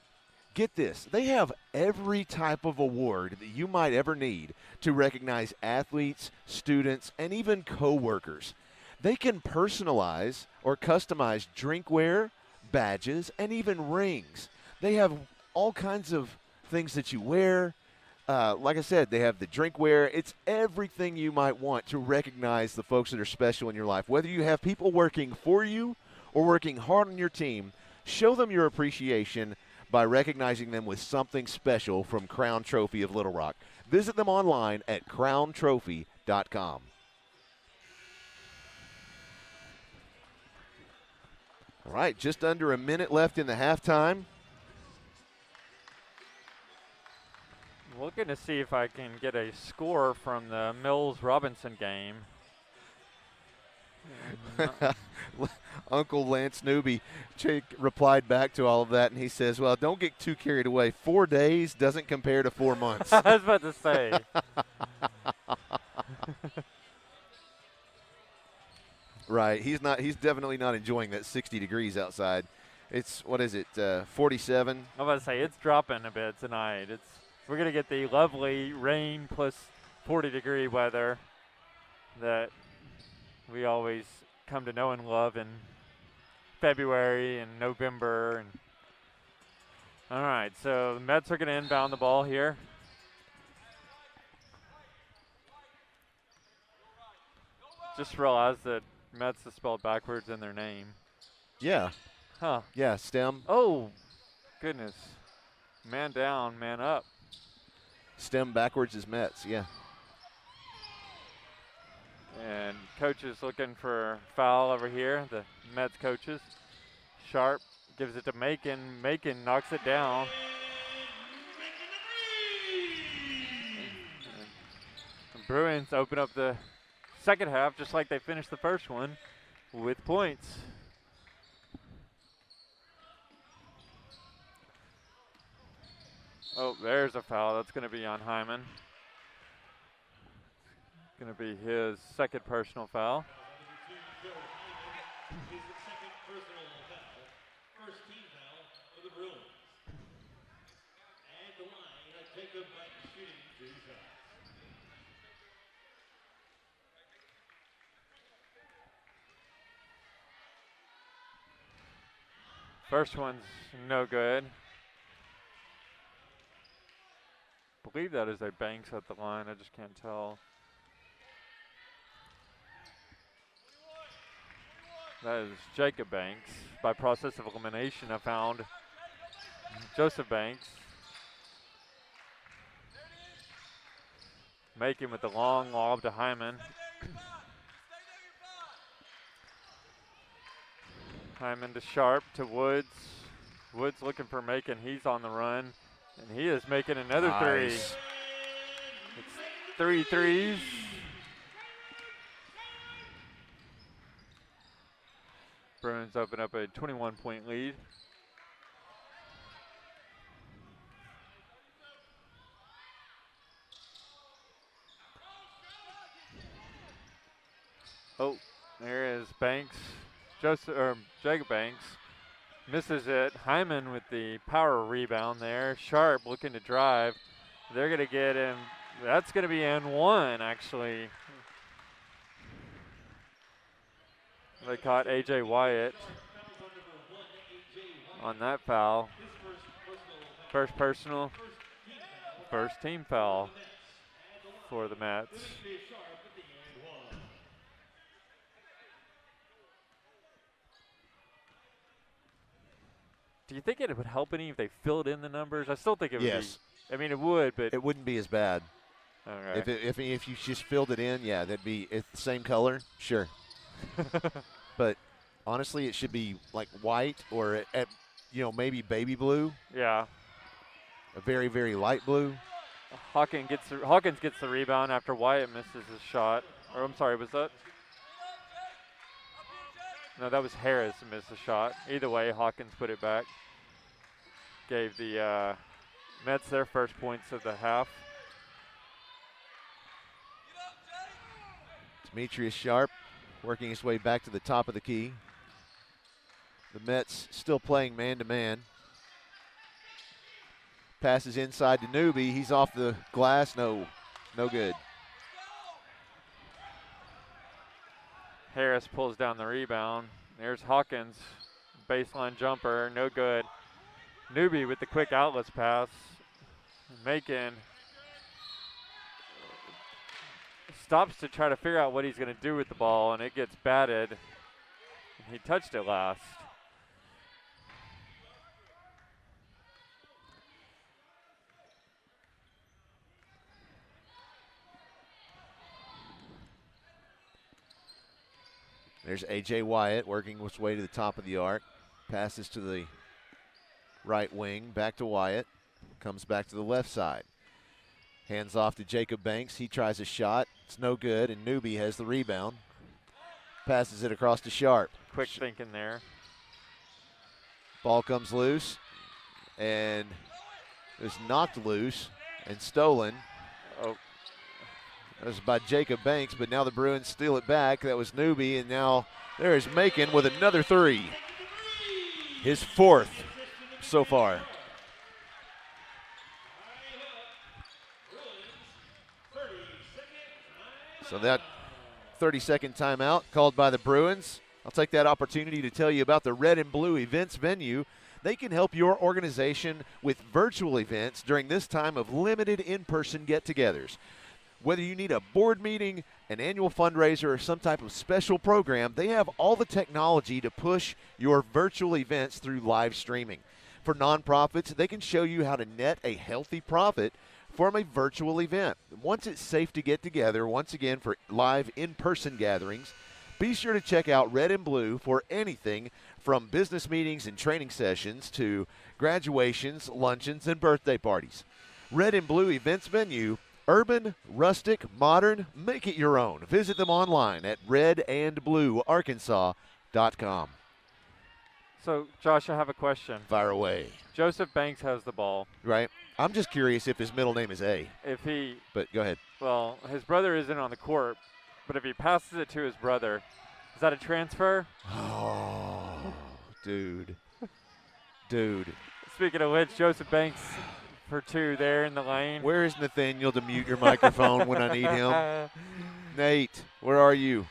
get this. They have every type of award that you might ever need to recognize athletes, students, and even coworkers. They can personalize or customize drinkware, badges, and even rings. They have all kinds of things that you wear. Like I said, they have the drinkware. It's everything you might want to recognize the folks that are special in your life. Whether you have people working for you or working hard on your team, show them your appreciation by recognizing them with something special from Crown Trophy of Little Rock. Visit them online at crowntrophy.com. All right, just under a minute left in the halftime. Looking to see if I can get a score from the Mills-Robinson game. Uncle Lance Newby replied back to all of that, and he says, well, don't get too carried away. 4 days doesn't compare to 4 months. I was about to say. Right. He's definitely not enjoying that 60 degrees outside. It's, what is it, 47? I'm about to say, it's dropping a bit tonight. We're going to get the lovely rain plus 40-degree weather that we always come to know and love in February and November. All right, so the Mets are going to inbound the ball here. Just realized that Mets is spelled backwards in their name. Yeah. Huh. Yeah, STEM. Oh, goodness. Man down, man up. STEM backwards is Mets, yeah. And coaches looking for foul over here, the Mets coaches. Sharp gives it to Macon. Macon knocks it down. The Bruins open up the second half just like they finished the first one with points. Oh, there's a foul. That's going to be on Hyman. Going to be his second personal foul. First one's no good. I believe that is a Banks at the line. I just can't tell. That is Jacob Banks. By process of elimination, I found Joseph Banks. Macon with the long lob to Hyman. Hyman to Sharp to Woods. Woods looking for Macon. He's on the run. And he is making another three. It's 3 threes. Bruins open up a 21-point lead. Oh, there is Banks. Jacob Banks misses it. Hyman with the power rebound there. Sharp looking to drive. They're going to get him. That's going to be and one, actually. They caught A.J. Wyatt on that foul. First personal, first team foul for the Mets. Do you think it would help any if they filled in the numbers? I still think it would be. I mean, it would, but it wouldn't be as bad. Okay. If you just filled it in, yeah, that'd be the same color, sure. But honestly, it should be like white or at maybe baby blue. Yeah. A very, very light blue. Hawkins gets the rebound after Wyatt misses his shot. Or I'm sorry, was that? No, that was Harris who missed the shot. Either way, Hawkins put it back. Gave the Mets their first points of the half. Demetrius Sharp working his way back to the top of the key. The Mets still playing man-to-man. Passes inside to Newby. He's off the glass. No good. Harris pulls down the rebound. There's Hawkins. Baseline jumper. No good. Newby with the quick outlets pass. Macon stops to try to figure out what he's going to do with the ball, and it gets batted. He touched it last. There's A.J. Wyatt working his way to the top of the arc. Passes to the right wing, back to Wyatt. Comes back to the left side. Hands off to Jacob Banks. He tries a shot. It's no good, and Newby has the rebound. Passes it across to Sharp. Quick thinking there. Ball comes loose, and it was knocked loose and stolen. Oh. That was by Jacob Banks, but now the Bruins steal it back. That was Newby, and now there is Macon with another three. His fourth so far. So that 30-second timeout called by the Bruins. I'll take that opportunity to tell you about the Red and Blue Events venue. They can help your organization with virtual events during this time of limited in-person get-togethers. Whether you need a board meeting, an annual fundraiser, or some type of special program, they have all the technology to push your virtual events through live streaming. For nonprofits, they can show you how to net a healthy profit from a virtual event. Once it's safe to get together, once again for live in-person gatherings, be sure to check out Red and Blue for anything from business meetings and training sessions to graduations, luncheons, and birthday parties. Red and Blue Events venue. Urban, rustic, modern, make it your own. Visit them online at redandbluearkansas.com. So, Josh, I have a question. Fire away. Joseph Banks has the ball. Right. I'm just curious if his middle name is A. If he, But go ahead. well, his brother isn't on the court, but if he passes it to his brother, is that a transfer? Oh, dude. Dude. Speaking of which, Joseph Banks for two there in the lane. Where is Nathaniel to mute your microphone when I need him? Nate, where are you?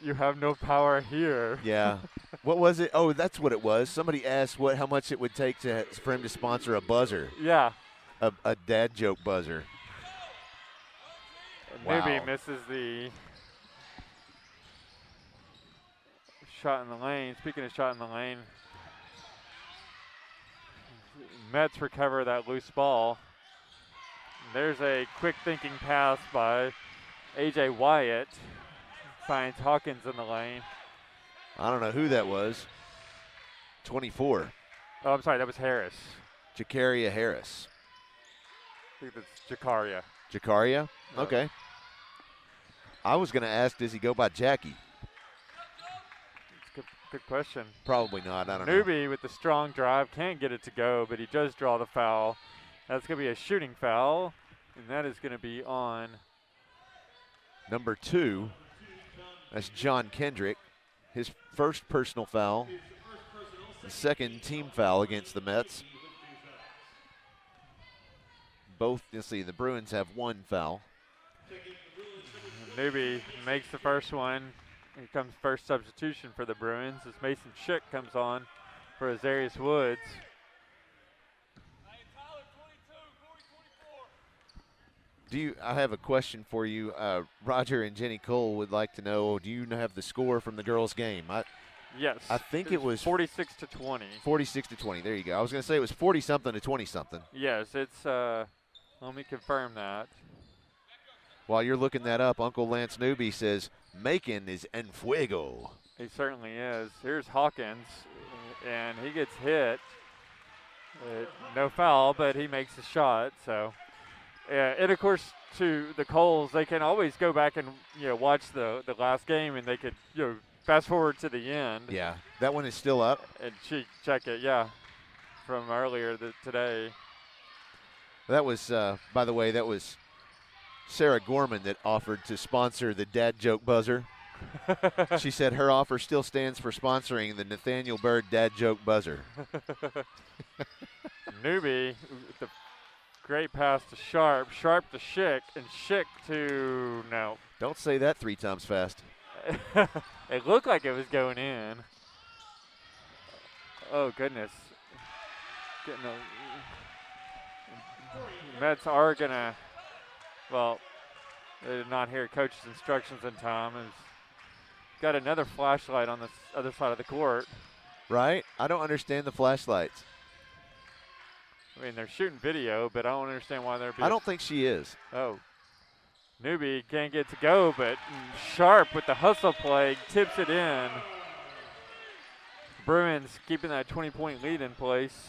You have no power here. Yeah. What was it? Oh, that's what it was. Somebody asked how much it would take for him to sponsor a buzzer. Yeah. A dad joke buzzer. Wow. Maybe misses the shot in the lane. Speaking of shot in the lane, Mets recover that loose ball. There's a quick thinking pass by A.J. Wyatt. Finds Hawkins in the lane. I don't know who that was. 24. Oh, I'm sorry, that was Harris. Jakaria Harris. I think that's Jakaria. Jakaria? No. Okay. I was going to ask, does he go by Jackie? Good question. Probably not. I don't know. Newby with the strong drive can't get it to go, but he does draw the foul. That's going to be a shooting foul, and that is going to be on number 2. That's John Kendrick. His first personal foul. The second team foul against the Mets. Both, let's see, the Bruins have one foul. Newby makes the first one. Here comes first substitution for the Bruins as Mason Schick comes on for Azarius Woods. I have a question for you. Roger and Jenny Cole would like to know, do you have the score from the girls' game? Yes. I think it was 46 to 20. 46 to 20. There you go. I was going to say it was 40-something to 20-something. Yes, it's, let me confirm that. While you're looking that up, Uncle Lance Newby says, Macon is en fuego. He certainly is. Here's Hawkins, and he gets hit. No foul, but he makes a shot. So, and of course, to the Coles, they can always go back and watch the last game, and they could fast forward to the end. Yeah, that one is still up. And check it, yeah, from earlier today. That was, by the way, that was Sarah Gorman that offered to sponsor the dad joke buzzer. She said her offer still stands for sponsoring the Nathaniel Bird dad joke buzzer. Newby with the great pass to Sharp, Sharp to Schick, and Schick to no. Don't say that 3 times fast. It looked like it was going in. Oh goodness. Mets are going to, well, they did not hear coach's instructions in time. He's got another flashlight on the other side of the court. Right? I don't understand the flashlights. I mean, they're shooting video, but I don't understand why they're being. I don't think she is. Oh. Newbie can't get to go, but Sharp with the hustle play tips it in. Bruins keeping that 20-point lead in place.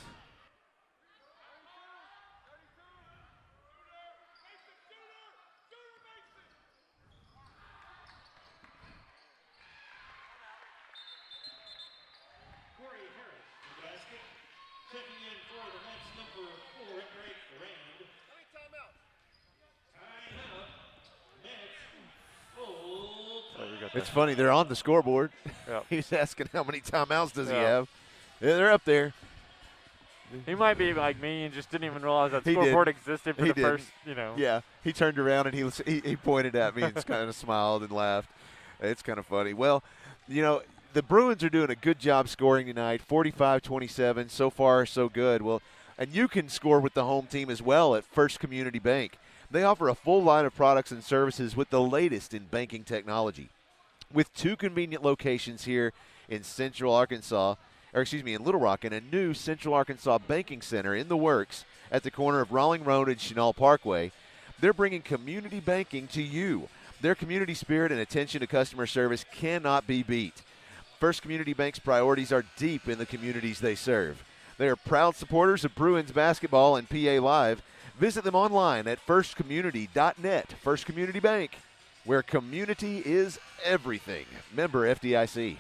It's funny, they're on the scoreboard. Yep. He's asking how many timeouts does he Yep. have. Yeah, they're up there. He might be like me and just didn't even realize that He scoreboard didn't. existed for He the didn't. first, you know. Yeah, he turned around and he pointed at me and kind of smiled and laughed. It's kind of funny. Well, you know, the Bruins are doing a good job scoring tonight, 45-27. So far, so good. Well, and you can score with the home team as well at First Community Bank. They offer a full line of products and services with the latest in banking technology. With 2 convenient locations here in Central Arkansas, in Little Rock, and a new Central Arkansas banking center in the works at the corner of Rawling Road and Chenal Parkway, they're bringing community banking to you. Their community spirit and attention to customer service cannot be beat. First Community Bank's priorities are deep in the communities they serve. They are proud supporters of Bruins basketball and PA Live. Visit them online at firstcommunity.net. First Community Bank, where community is everything. Member FDIC.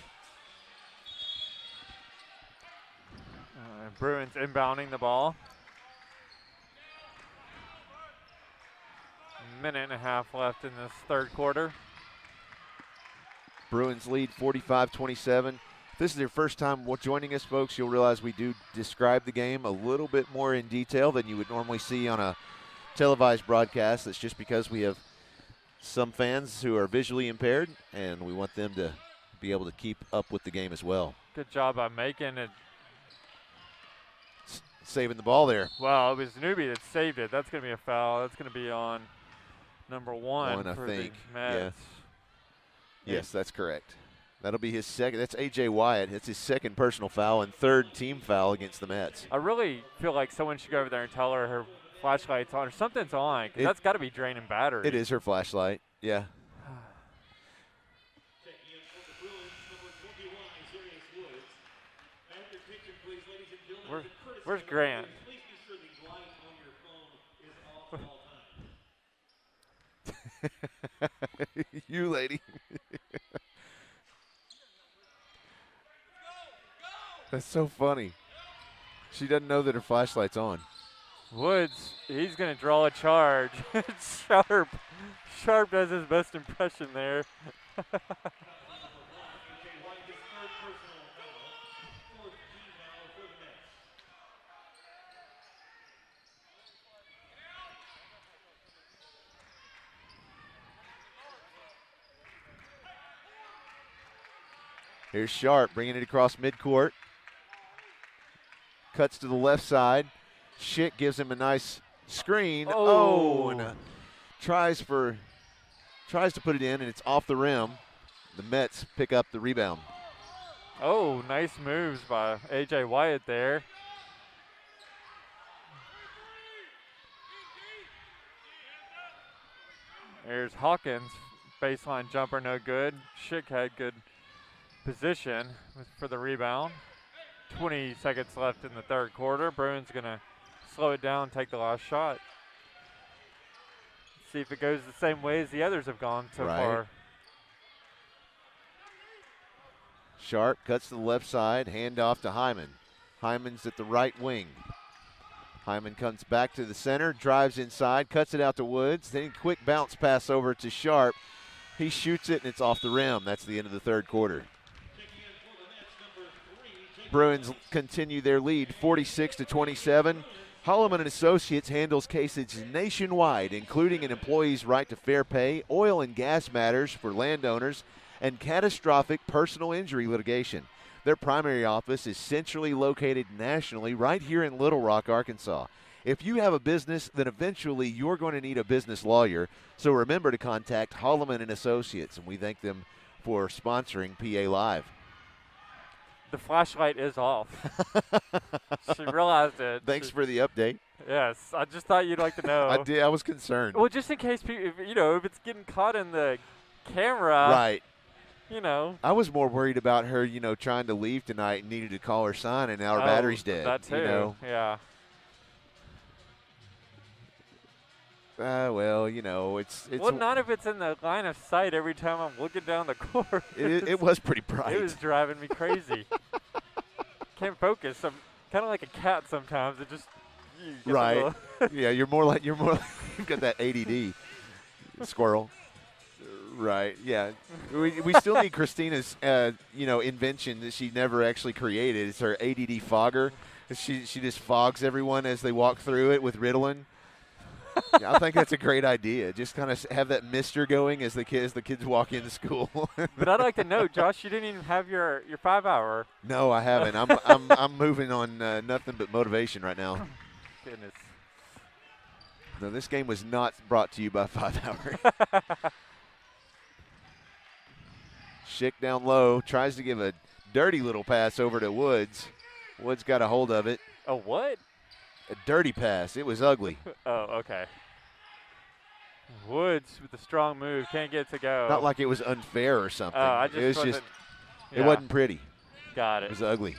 Bruins inbounding the ball. Minute and a half left in this third quarter. Bruins lead 45-27. If this is your first time joining us, folks, you'll realize we do describe the game a little bit more in detail than you would normally see on a televised broadcast. That's just because we have some fans who are visually impaired, and we want them to be able to keep up with the game as well. Good job by making it. Saving the ball there. Well, it was Newbie that saved it. That's going to be a foul. That's going to be on number one I for think. the Mets. Yeah. Yes, that's correct. That'll be his second. That's A.J. Wyatt. It's his second personal foul and third team foul against the Mets. I really feel like someone should go over there and tell her flashlight's on or something's on, because that's got to be draining battery. It is her flashlight, yeah. Where's Grant? You lady. That's so funny. She doesn't know that her flashlight's on. Woods, he's going to draw a charge. Sharp. Sharp does his best impression there. Here's Sharp bringing it across midcourt. Cuts to the left side. Schick gives him a nice screen. And tries to put it in, and it's off the rim. The Mets pick up the rebound. Oh, nice moves by A.J. Wyatt there. There's Hawkins. Baseline jumper, no good. Schick had good position for the rebound. 20 seconds left in the third quarter. Bruins going to slow it down, take the last shot. See if it goes the same way as the others have gone so far. Sharp cuts to the left side, hand off to Hyman. Hyman's at the right wing. Hyman comes back to the center, drives inside, cuts it out to Woods, then quick bounce pass over to Sharp. He shoots it, and it's off the rim. That's the end of the third quarter. Bruins continue their lead, 46-27. Holloman & Associates handles cases nationwide, including an employee's right to fair pay, oil and gas matters for landowners, and catastrophic personal injury litigation. Their primary office is centrally located nationally right here in Little Rock, Arkansas. If you have a business, then eventually you're going to need a business lawyer. So remember to contact Holloman and Associates, and we thank them for sponsoring PA Live. The flashlight is off. She realized it. Thanks for the update. Yes, I just thought you'd like to know. I did. I was concerned. Well, just in case people, if it's getting caught in the camera, Right. I was more worried about her, trying to leave tonight and needed to call her son, and now her battery's dead. That too. Yeah. Well, it's Well, not if it's in the line of sight every time I'm looking down the court. It was pretty bright. It was driving me crazy. Can't focus. I'm kind of like a cat sometimes. It just right. Yeah, you're more like you've got that ADD squirrel. Right. Yeah. We still need Christina's invention that she never actually created. It's her ADD fogger. She just fogs everyone as they walk through it with Ritalin. Yeah, I think that's a great idea. Just kind of have that mister going as the kids walk into school. But I'd like to know, Josh, you didn't even have your 5 hour. No, I haven't. I'm moving on nothing but motivation right now. Goodness. No, this game was not brought to you by 5 Hour. Schick down low, tries to give a dirty little pass over to Woods. Woods got a hold of it. A what? A dirty pass. It was ugly. Oh, okay. Woods with a strong move. Can't get it to go. Not like it was unfair or something. It wasn't pretty. Got it. It was ugly.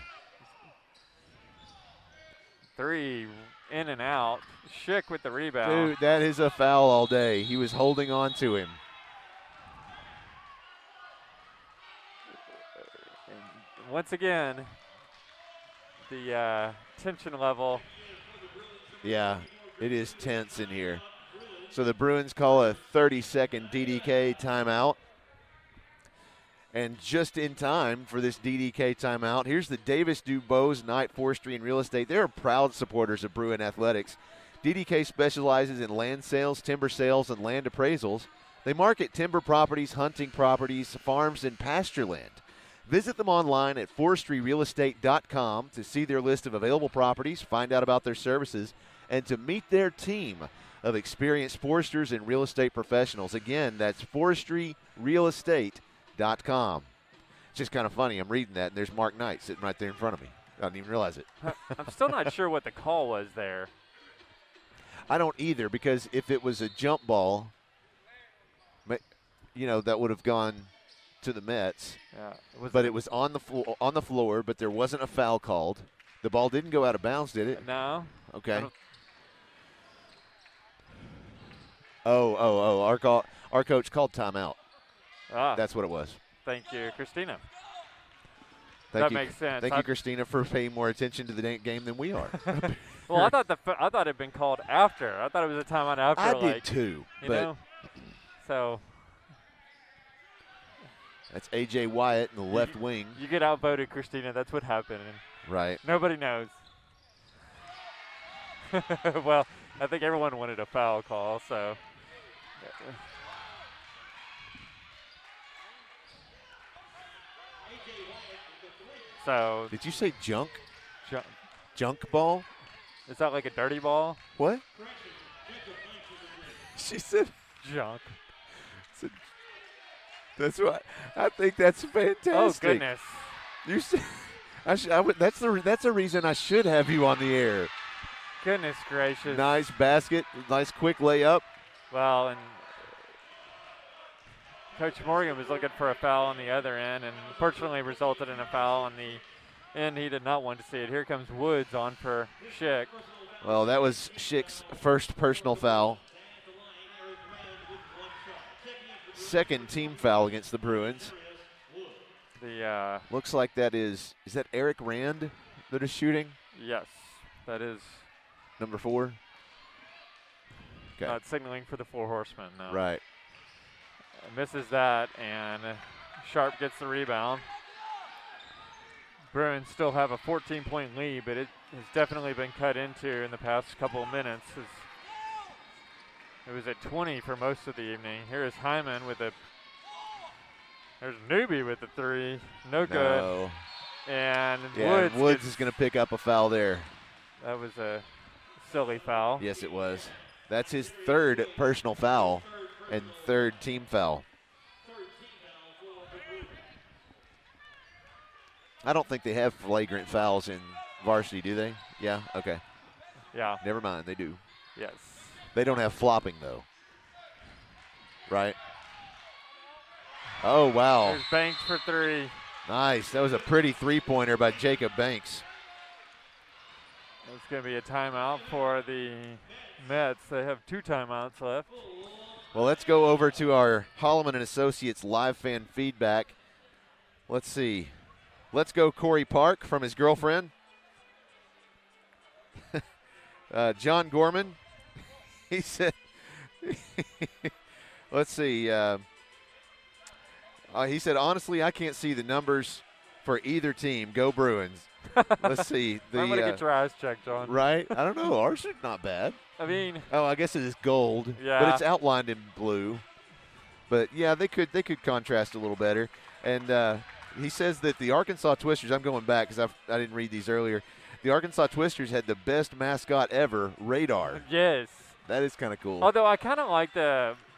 3 in and out. Schick with the rebound. Dude, that is a foul all day. He was holding on to him. Once again, the tension level. Yeah, it is tense in here. So the Bruins call a 30-second DDK timeout. And just in time for this DDK timeout, here's the Davis Dubose Knight Forestry and Real Estate. They're proud supporters of Bruin Athletics. DDK specializes in land sales, timber sales, and land appraisals. They market timber properties, hunting properties, farms, and pasture land. Visit them online at forestryrealestate.com to see their list of available properties, find out about their services, and to meet their team of experienced foresters and real estate professionals. Again, that's forestryrealestate.com. It's just kind of funny. I'm reading that, and there's Mark Knight sitting right there in front of me. I didn't even realize it. I'm still not sure what the call was there. I don't either, because if it was a jump ball, that would have gone to the Mets. Yeah, it was on the floor, but there wasn't a foul called. The ball didn't go out of bounds, did it? No. Okay. Our coach called timeout. That's what it was. Thank you, Christina. That makes sense. Thank you, Christina, for paying more attention to the game than we are. Well, I thought it had been called after. I thought it was a timeout after. I did too. So. That's A.J. Wyatt in the left wing. You get outvoted, Christina. That's what happened. Right. Nobody knows. Well, I think everyone wanted a foul call, so. Did you say junk? Junk. Junk ball? Is that like a dirty ball? What? She said junk. That's what I think. That's fantastic. Oh goodness! You said that's a reason I should have you on the air. Goodness gracious! Nice basket, nice quick layup. Well, and Coach Morgan was looking for a foul on the other end, and unfortunately resulted in a foul on the end. He did not want to see it. Here comes Woods on for Schick. Well, that was Schick's first personal foul. Second team foul against the Bruins. Looks like that is that Eric Rand that is shooting? Yes, that is. Number 4? Okay. Not signaling for the 4 horsemen, no. Right. Misses that, and Sharp gets the rebound. Bruins still have a 14-point lead, but it has definitely been cut into in the past couple of minutes. It was at 20 for most of the evening. Here is Hyman with there's Newby with the 3. No good. And Woods is going to pick up a foul there. That was a silly foul. Yes, it was. That's his third personal foul and third team foul. I don't think they have flagrant fouls in varsity, do they? Yeah, okay. Yeah. Never mind, they do. Yes. They don't have flopping, though. Right? Oh, wow. There's Banks for 3. Nice. That was a pretty three-pointer by Jacob Banks. That's going to be a timeout for the Mets. They have 2 timeouts left. Well, let's go over to our Holloman and Associates live fan feedback. Let's see. Let's go Corey Park from his girlfriend. John Gorman. He said, let's see. He said, honestly, I can't see the numbers for either team. Go Bruins. Let's see. I'm going to get your eyes checked, John. Right? I don't know. Ours is not bad. I mean. Oh, I guess it is gold. Yeah. But it's outlined in blue. But, yeah, they could contrast a little better. And he says that the Arkansas Twisters, I'm going back because I didn't read these earlier. The Arkansas Twisters had the best mascot ever, Radar. Yes. That is kind of cool. Although I kind of like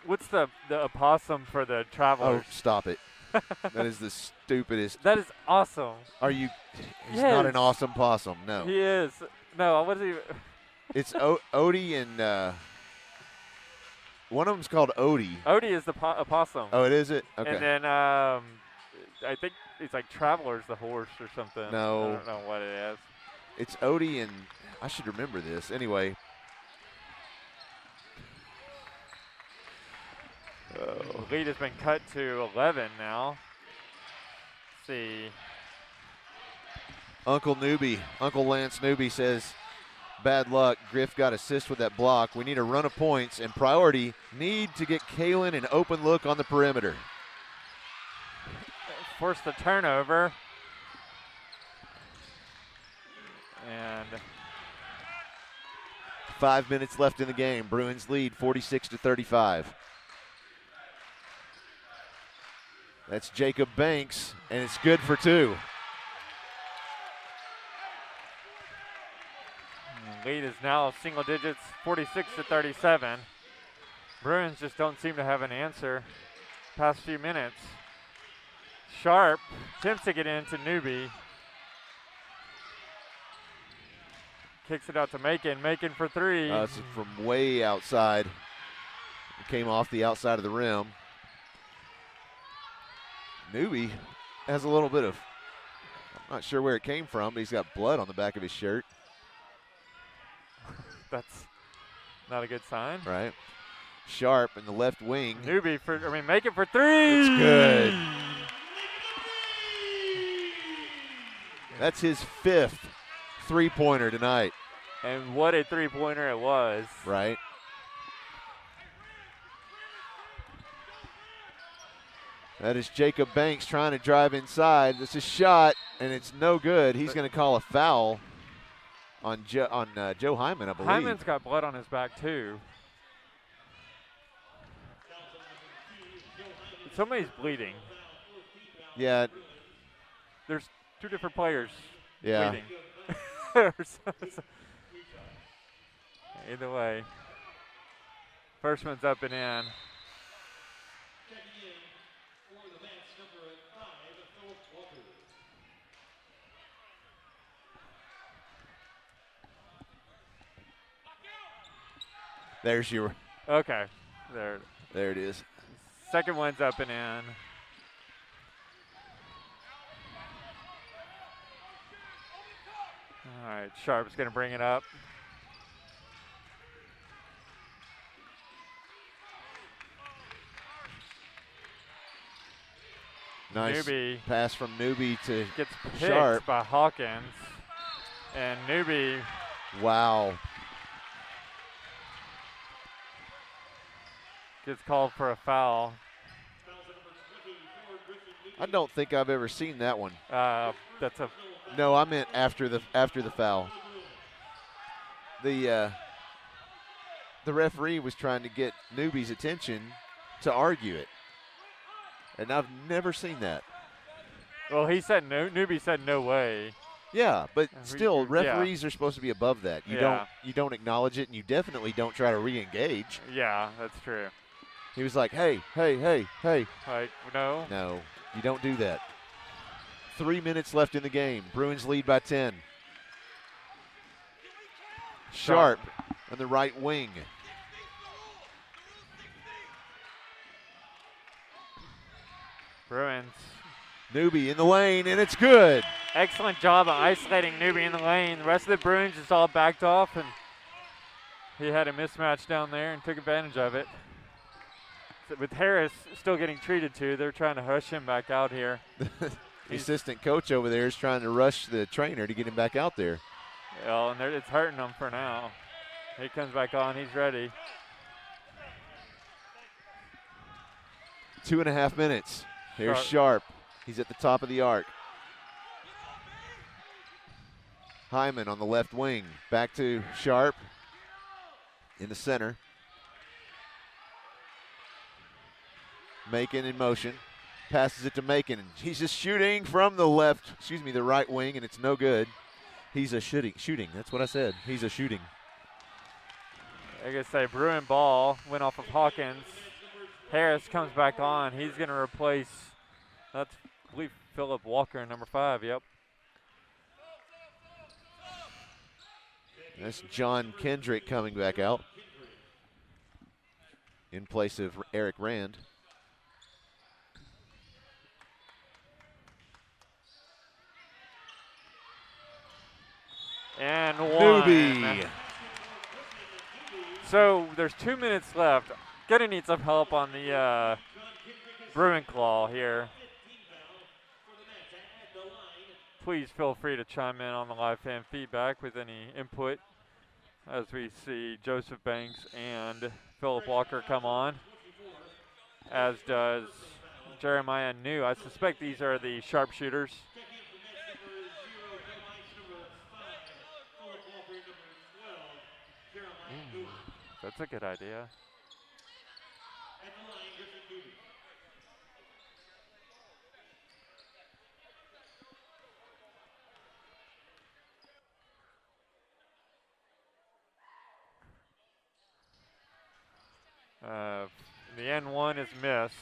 what's the opossum for the Travelers? Oh, stop it. That is the stupidest. That is awesome. Are you? He's Yes. not an awesome possum. No. He is. No, what is he? It's Odie and one of them's called Odie. Odie is the opossum. Oh, it is it? Okay. And then I think it's like Travelers, the horse or something. No. I don't know what it is. It's Odie and I should remember this. Anyway. The lead has been cut to 11 now. Let's see. Uncle Lance Newby says, bad luck. Griff got assist with that block. We need a run of points, and priority need to get Kalen an open look on the perimeter. Force the turnover. And 5 minutes left in the game. Bruins lead 46-35. That's Jacob Banks, and it's good for 2. Lead is now single digits, 46-37. Bruins just don't seem to have an answer past few minutes. Sharp attempts to get into Newby. Kicks it out to Macon. Macon for 3. It's from way outside. It came off the outside of the rim. Newby has a little bit of, I'm not sure where it came from, but he's got blood on the back of his shirt. That's not a good sign. Right. Sharp in the left wing. Newby Macon for 3. It's good. That's his 5th three-pointer tonight. And what a three-pointer it was. Right. That is Jacob Banks trying to drive inside. It's a shot, and it's no good. He's going to call a foul on Joe Hyman, I believe. Hyman's got blood on his back, too. Somebody's bleeding. Yeah. There's 2 different players bleeding. Either way. First one's up and in. There's your. Okay. There it is. Second one's up and in. All right, Sharp's going to bring it up. Nice Newby pass from Newby to gets picked Sharp by Hawkins. And Newby. Wow. Gets called for a foul. I don't think I've ever seen that one. That's a. No, I meant after the foul. The referee was trying to get Newby's attention to argue it, and I've never seen that. Well, he said no. Newby said no way. Yeah, but still, yeah. referees are supposed to be above that. You don't acknowledge it, and you definitely don't try to re-engage. Yeah, that's true. He was like, hey, hey, hey, hey. Like, no. No, you don't do that. 3 minutes left in the game. Bruins lead by 10. Sharp on the right wing. Bruins. Newby in the lane, and it's good. Excellent job of isolating Newby in the lane. The rest of the Bruins just all backed off, and he had a mismatch down there and took advantage of it. So with Harris still getting treated to, they're trying to hush him back out here. The assistant coach over there is trying to rush the trainer to get him back out there. Well, and it's hurting him for now. He comes back on. He's ready. 2.5 minutes. Here's Sharp. He's at the top of the arc. Hyman on the left wing. Back to Sharp in the center. Macon in motion. Passes it to Macon. He's just shooting from the the right wing, and it's no good. He's a shooting. That's what I said. He's a shooting. I guess say Bruin ball went off of Hawkins. Harris comes back on. He's going to replace, I believe, Philip Walker, number 5. Yep. That's John Kendrick coming back out in place of Eric Rand. And one. Newby. So there's 2 minutes left. Gonna need some help on the Bruin claw here. Please feel free to chime in on the live fan feedback with any input as we see Joseph Banks and Philip Walker come on, as does Jeremiah New. I suspect these are the sharpshooters. That's a good idea. The N1 is missed.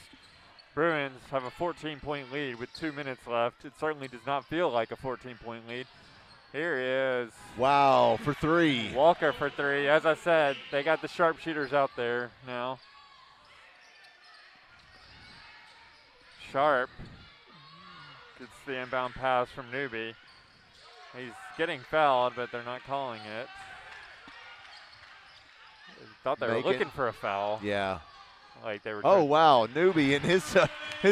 Bruins have a 14-point lead with 2 minutes left. It certainly does not feel like a 14-point lead. Here is Wow, for 3. Walker for 3. As I said, they got the sharpshooters out there now. Sharp gets the inbound pass from Newby. He's getting fouled, but they're not calling it. Thought they were looking for a foul. Yeah. Like they were. Oh, wow. Newby and his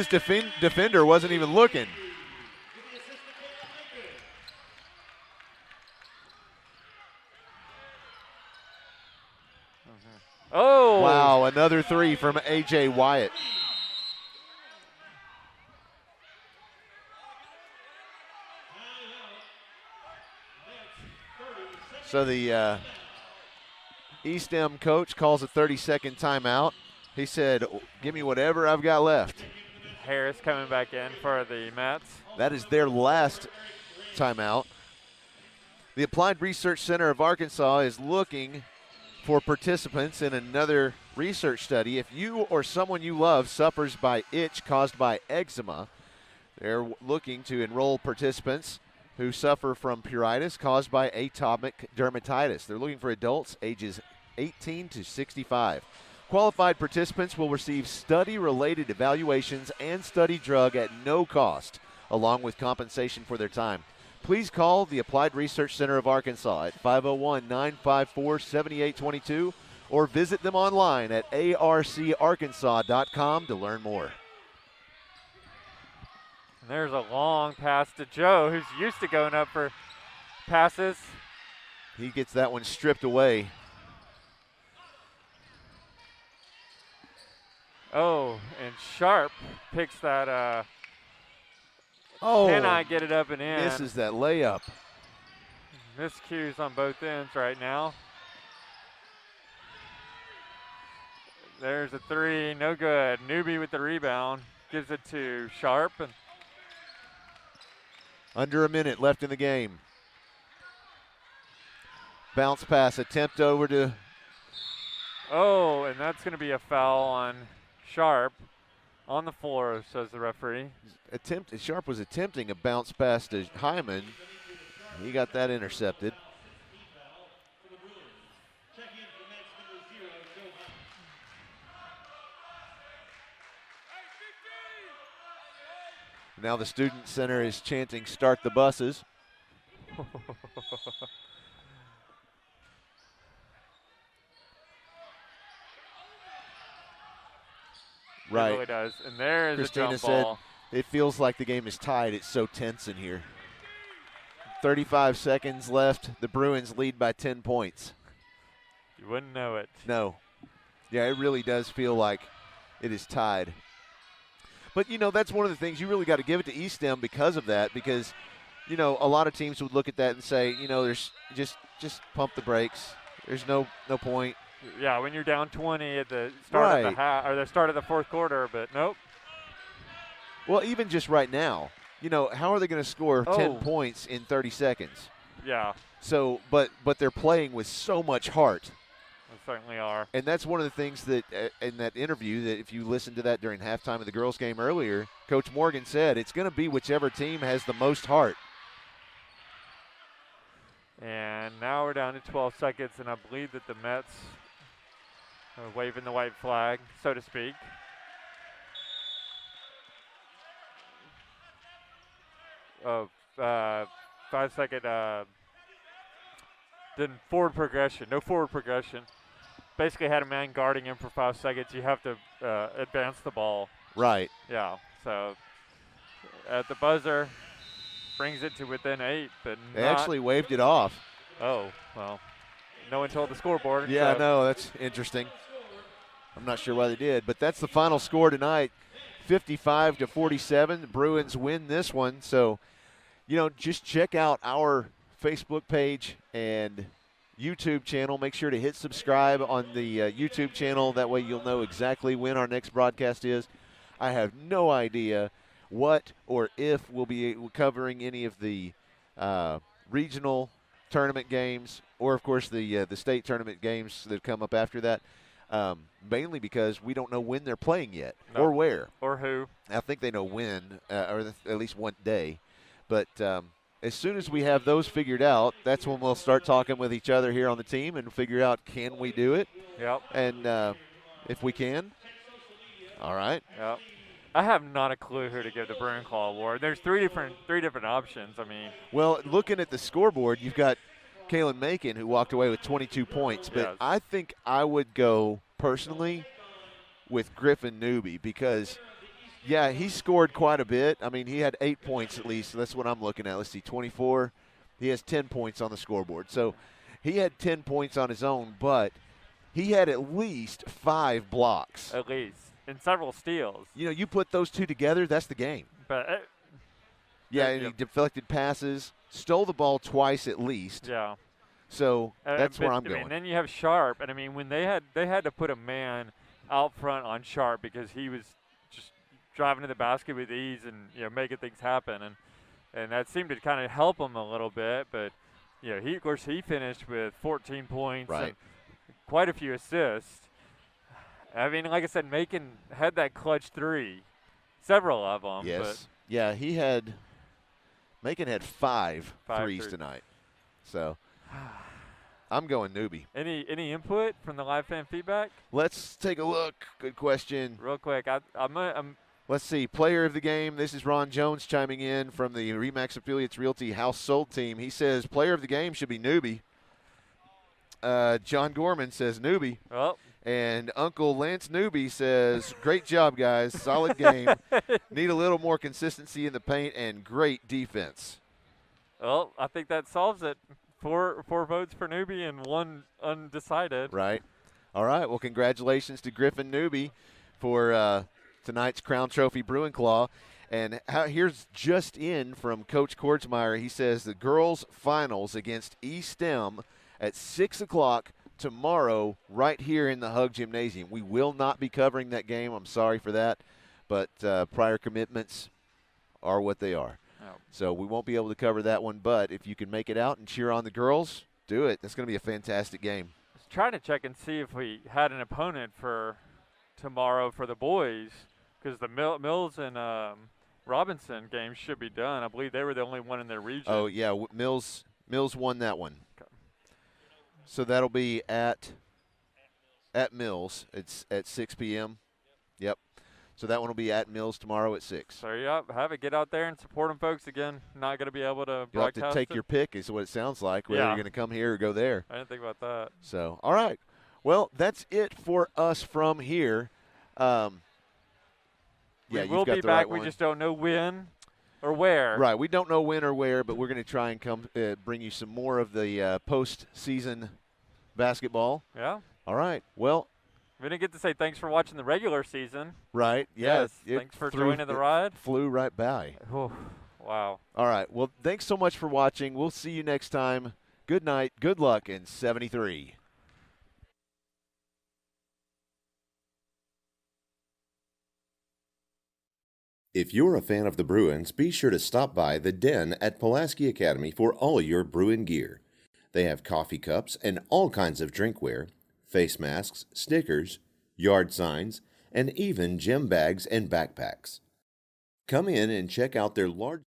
defender wasn't even looking. Oh! Wow, another 3 from A.J. Wyatt. So the eSTEM coach calls a 30-second timeout. He said, give me whatever I've got left. Harris coming back in for the Mets. That is their last timeout. The Applied Research Center of Arkansas is looking for participants in another research study. If you or someone you love suffers by itch caused by eczema, they're looking to enroll participants who suffer from pruritus caused by atopic dermatitis. They're looking for adults ages 18 to 65. Qualified participants will receive study-related evaluations and study drug at no cost, along with compensation for their time. Please call the Applied Research Center of Arkansas at 501-954-7822 or visit them online at arcarkansas.com to learn more. And there's a long pass to Joe, who's used to going up for passes. He gets that one stripped away. Oh, and Sharp picks that. Cannot get it up and in. Misses that layup. Miscues on both ends right now. There's a 3, no good. Newby with the rebound, gives it to Sharp. And under a minute left in the game. Bounce pass attempt over to. Oh, and that's going to be a foul on Sharp on the floor, says the referee. Sharp was attempting a bounce pass to Hyman. He got that intercepted. Now the Student Center is chanting, "Start the buses." Right. It really does. And there is Christina a jump said, ball. "It feels like the game is tied. It's so tense in here." 35 seconds left. The Bruins lead by 10 points. You wouldn't know it. No. Yeah, it really does feel like it is tied. But, that's one of the things you really got to give it to eSTEM because of that, because, a lot of teams would look at that and say, there's just pump the brakes. There's no point. Yeah, when you're down 20 at the start of the half or the start of the fourth quarter, but nope. Well, even just right now, how are they going to score 10 points in 30 seconds? Yeah. So, but they're playing with so much heart. They certainly are. And that's one of the things that in that interview, that if you listen to that during halftime of the girls' game earlier, Coach Morgan said it's going to be whichever team has the most heart. And now we're down to 12 seconds, and I believe that the Mets are waving the white flag, so to speak. Oh, 5 second, then forward progression, no forward progression. Basically had a man guarding him for 5 seconds. You have to advance the ball. Right. Yeah, so at the buzzer, brings it to within 8, but they actually waved it off. Oh, well, no one told the scoreboard. Yeah, so. no, that's interesting. I'm not sure why they did, but that's the final score tonight, 55-47. The Bruins win this one. So, just check out our Facebook page and YouTube channel. Make sure to hit subscribe on the YouTube channel. That way you'll know exactly when our next broadcast is. I have no idea what or if we'll be covering any of the regional tournament games or, of course, the state tournament games that come up after that, mainly because we don't know when they're playing yet or where. Or who. I think they know when, or at least one day. But as soon as we have those figured out, that's when we'll start talking with each other here on the team and figure out, can we do it? Yep. And if we can, all right. Yep. I have not a clue who to give the Bruin Claw Award. There's three different options. I mean, well, looking at the scoreboard, you've got Kaylin Macon, who walked away with 22 points. But yes. I think I would go personally with Griffin Newby because, yeah, he scored quite a bit. I mean, he had 8 points at least. So that's what I'm looking at. Let's see, 24. He has 10 points on the scoreboard. So he had 10 points on his own, but he had at least 5 blocks. At least. And several steals. You put those two together, that's the game. But yeah, and he deflected passes, stole the ball twice at least. Yeah. So that's where I'm going. And then you have Sharp, and I mean, when they had to put a man out front on Sharp because he was just driving to the basket with ease and making things happen, and that seemed to kind of help him a little bit. But he finished with 14 points and quite a few assists. I mean, like I said, Macon had that clutch three, several of them. Yes. But yeah, Macon had 5 threes tonight. So I'm going Newby. Any input from the live fan feedback? Let's take a look. Good question. Real quick, I'm Let's see. Player of the game. This is Ron Jones chiming in from the Remax Affiliates Realty House Sold team. He says player of the game should be Newby. John Gorman says Newby. Oh. And Uncle Lance Newby says, great job, guys. Solid game. Need a little more consistency in the paint and great defense. Well, I think that solves it. Four votes for Newby and 1 undecided. Right. All right. Well, congratulations to Griffin Newby for tonight's Crown Trophy Bruin Claw. And here's just in from Coach Kortsmeyer. He says the girls' finals against eSTEM at 6 o'clock tomorrow right here in the Hug Gymnasium. We will not be covering that game. I'm sorry for that, but prior commitments are what they are. Oh. So we won't be able to cover that one, but if you can make it out and cheer on the girls, Do it. That's going to be a fantastic game. I was trying to check and see if we had an opponent for tomorrow for the boys, because the Mills and Robinson games should be done. I believe they were the only one in their region. Oh, yeah. Mills won that one. Okay. So that'll be at Mills. It's at 6 p.m. Yep. So that one will be at Mills tomorrow at 6. So, yeah, have it. Get out there and support them, folks. Again, not going to be able to You'll have broadcast to take it. your pick is what it sounds like, whether Yeah. you're going to come here or go there. I didn't think about that. So, all right. Well, that's it for us from here. Yeah, we will you've got be the back. right We one. just don't know when or where. Right. We don't know when or where, but we're going to try and bring you some more of the postseason basketball. Yeah. All right. Well, We didn't get to say thanks for watching the regular season. right. Yeah. Yes. it Thanks for flew- joining the it ride. Flew right by. Whew. Wow. All right. Well, thanks so much for watching. We'll see you next time. Good night. Good luck in 73. If you're a fan of the Bruins, be sure to stop by the Den at Pulaski Academy for all your Bruin gear. They have coffee cups and all kinds of drinkware, face masks, stickers, yard signs, and even gym bags and backpacks. Come in and check out their large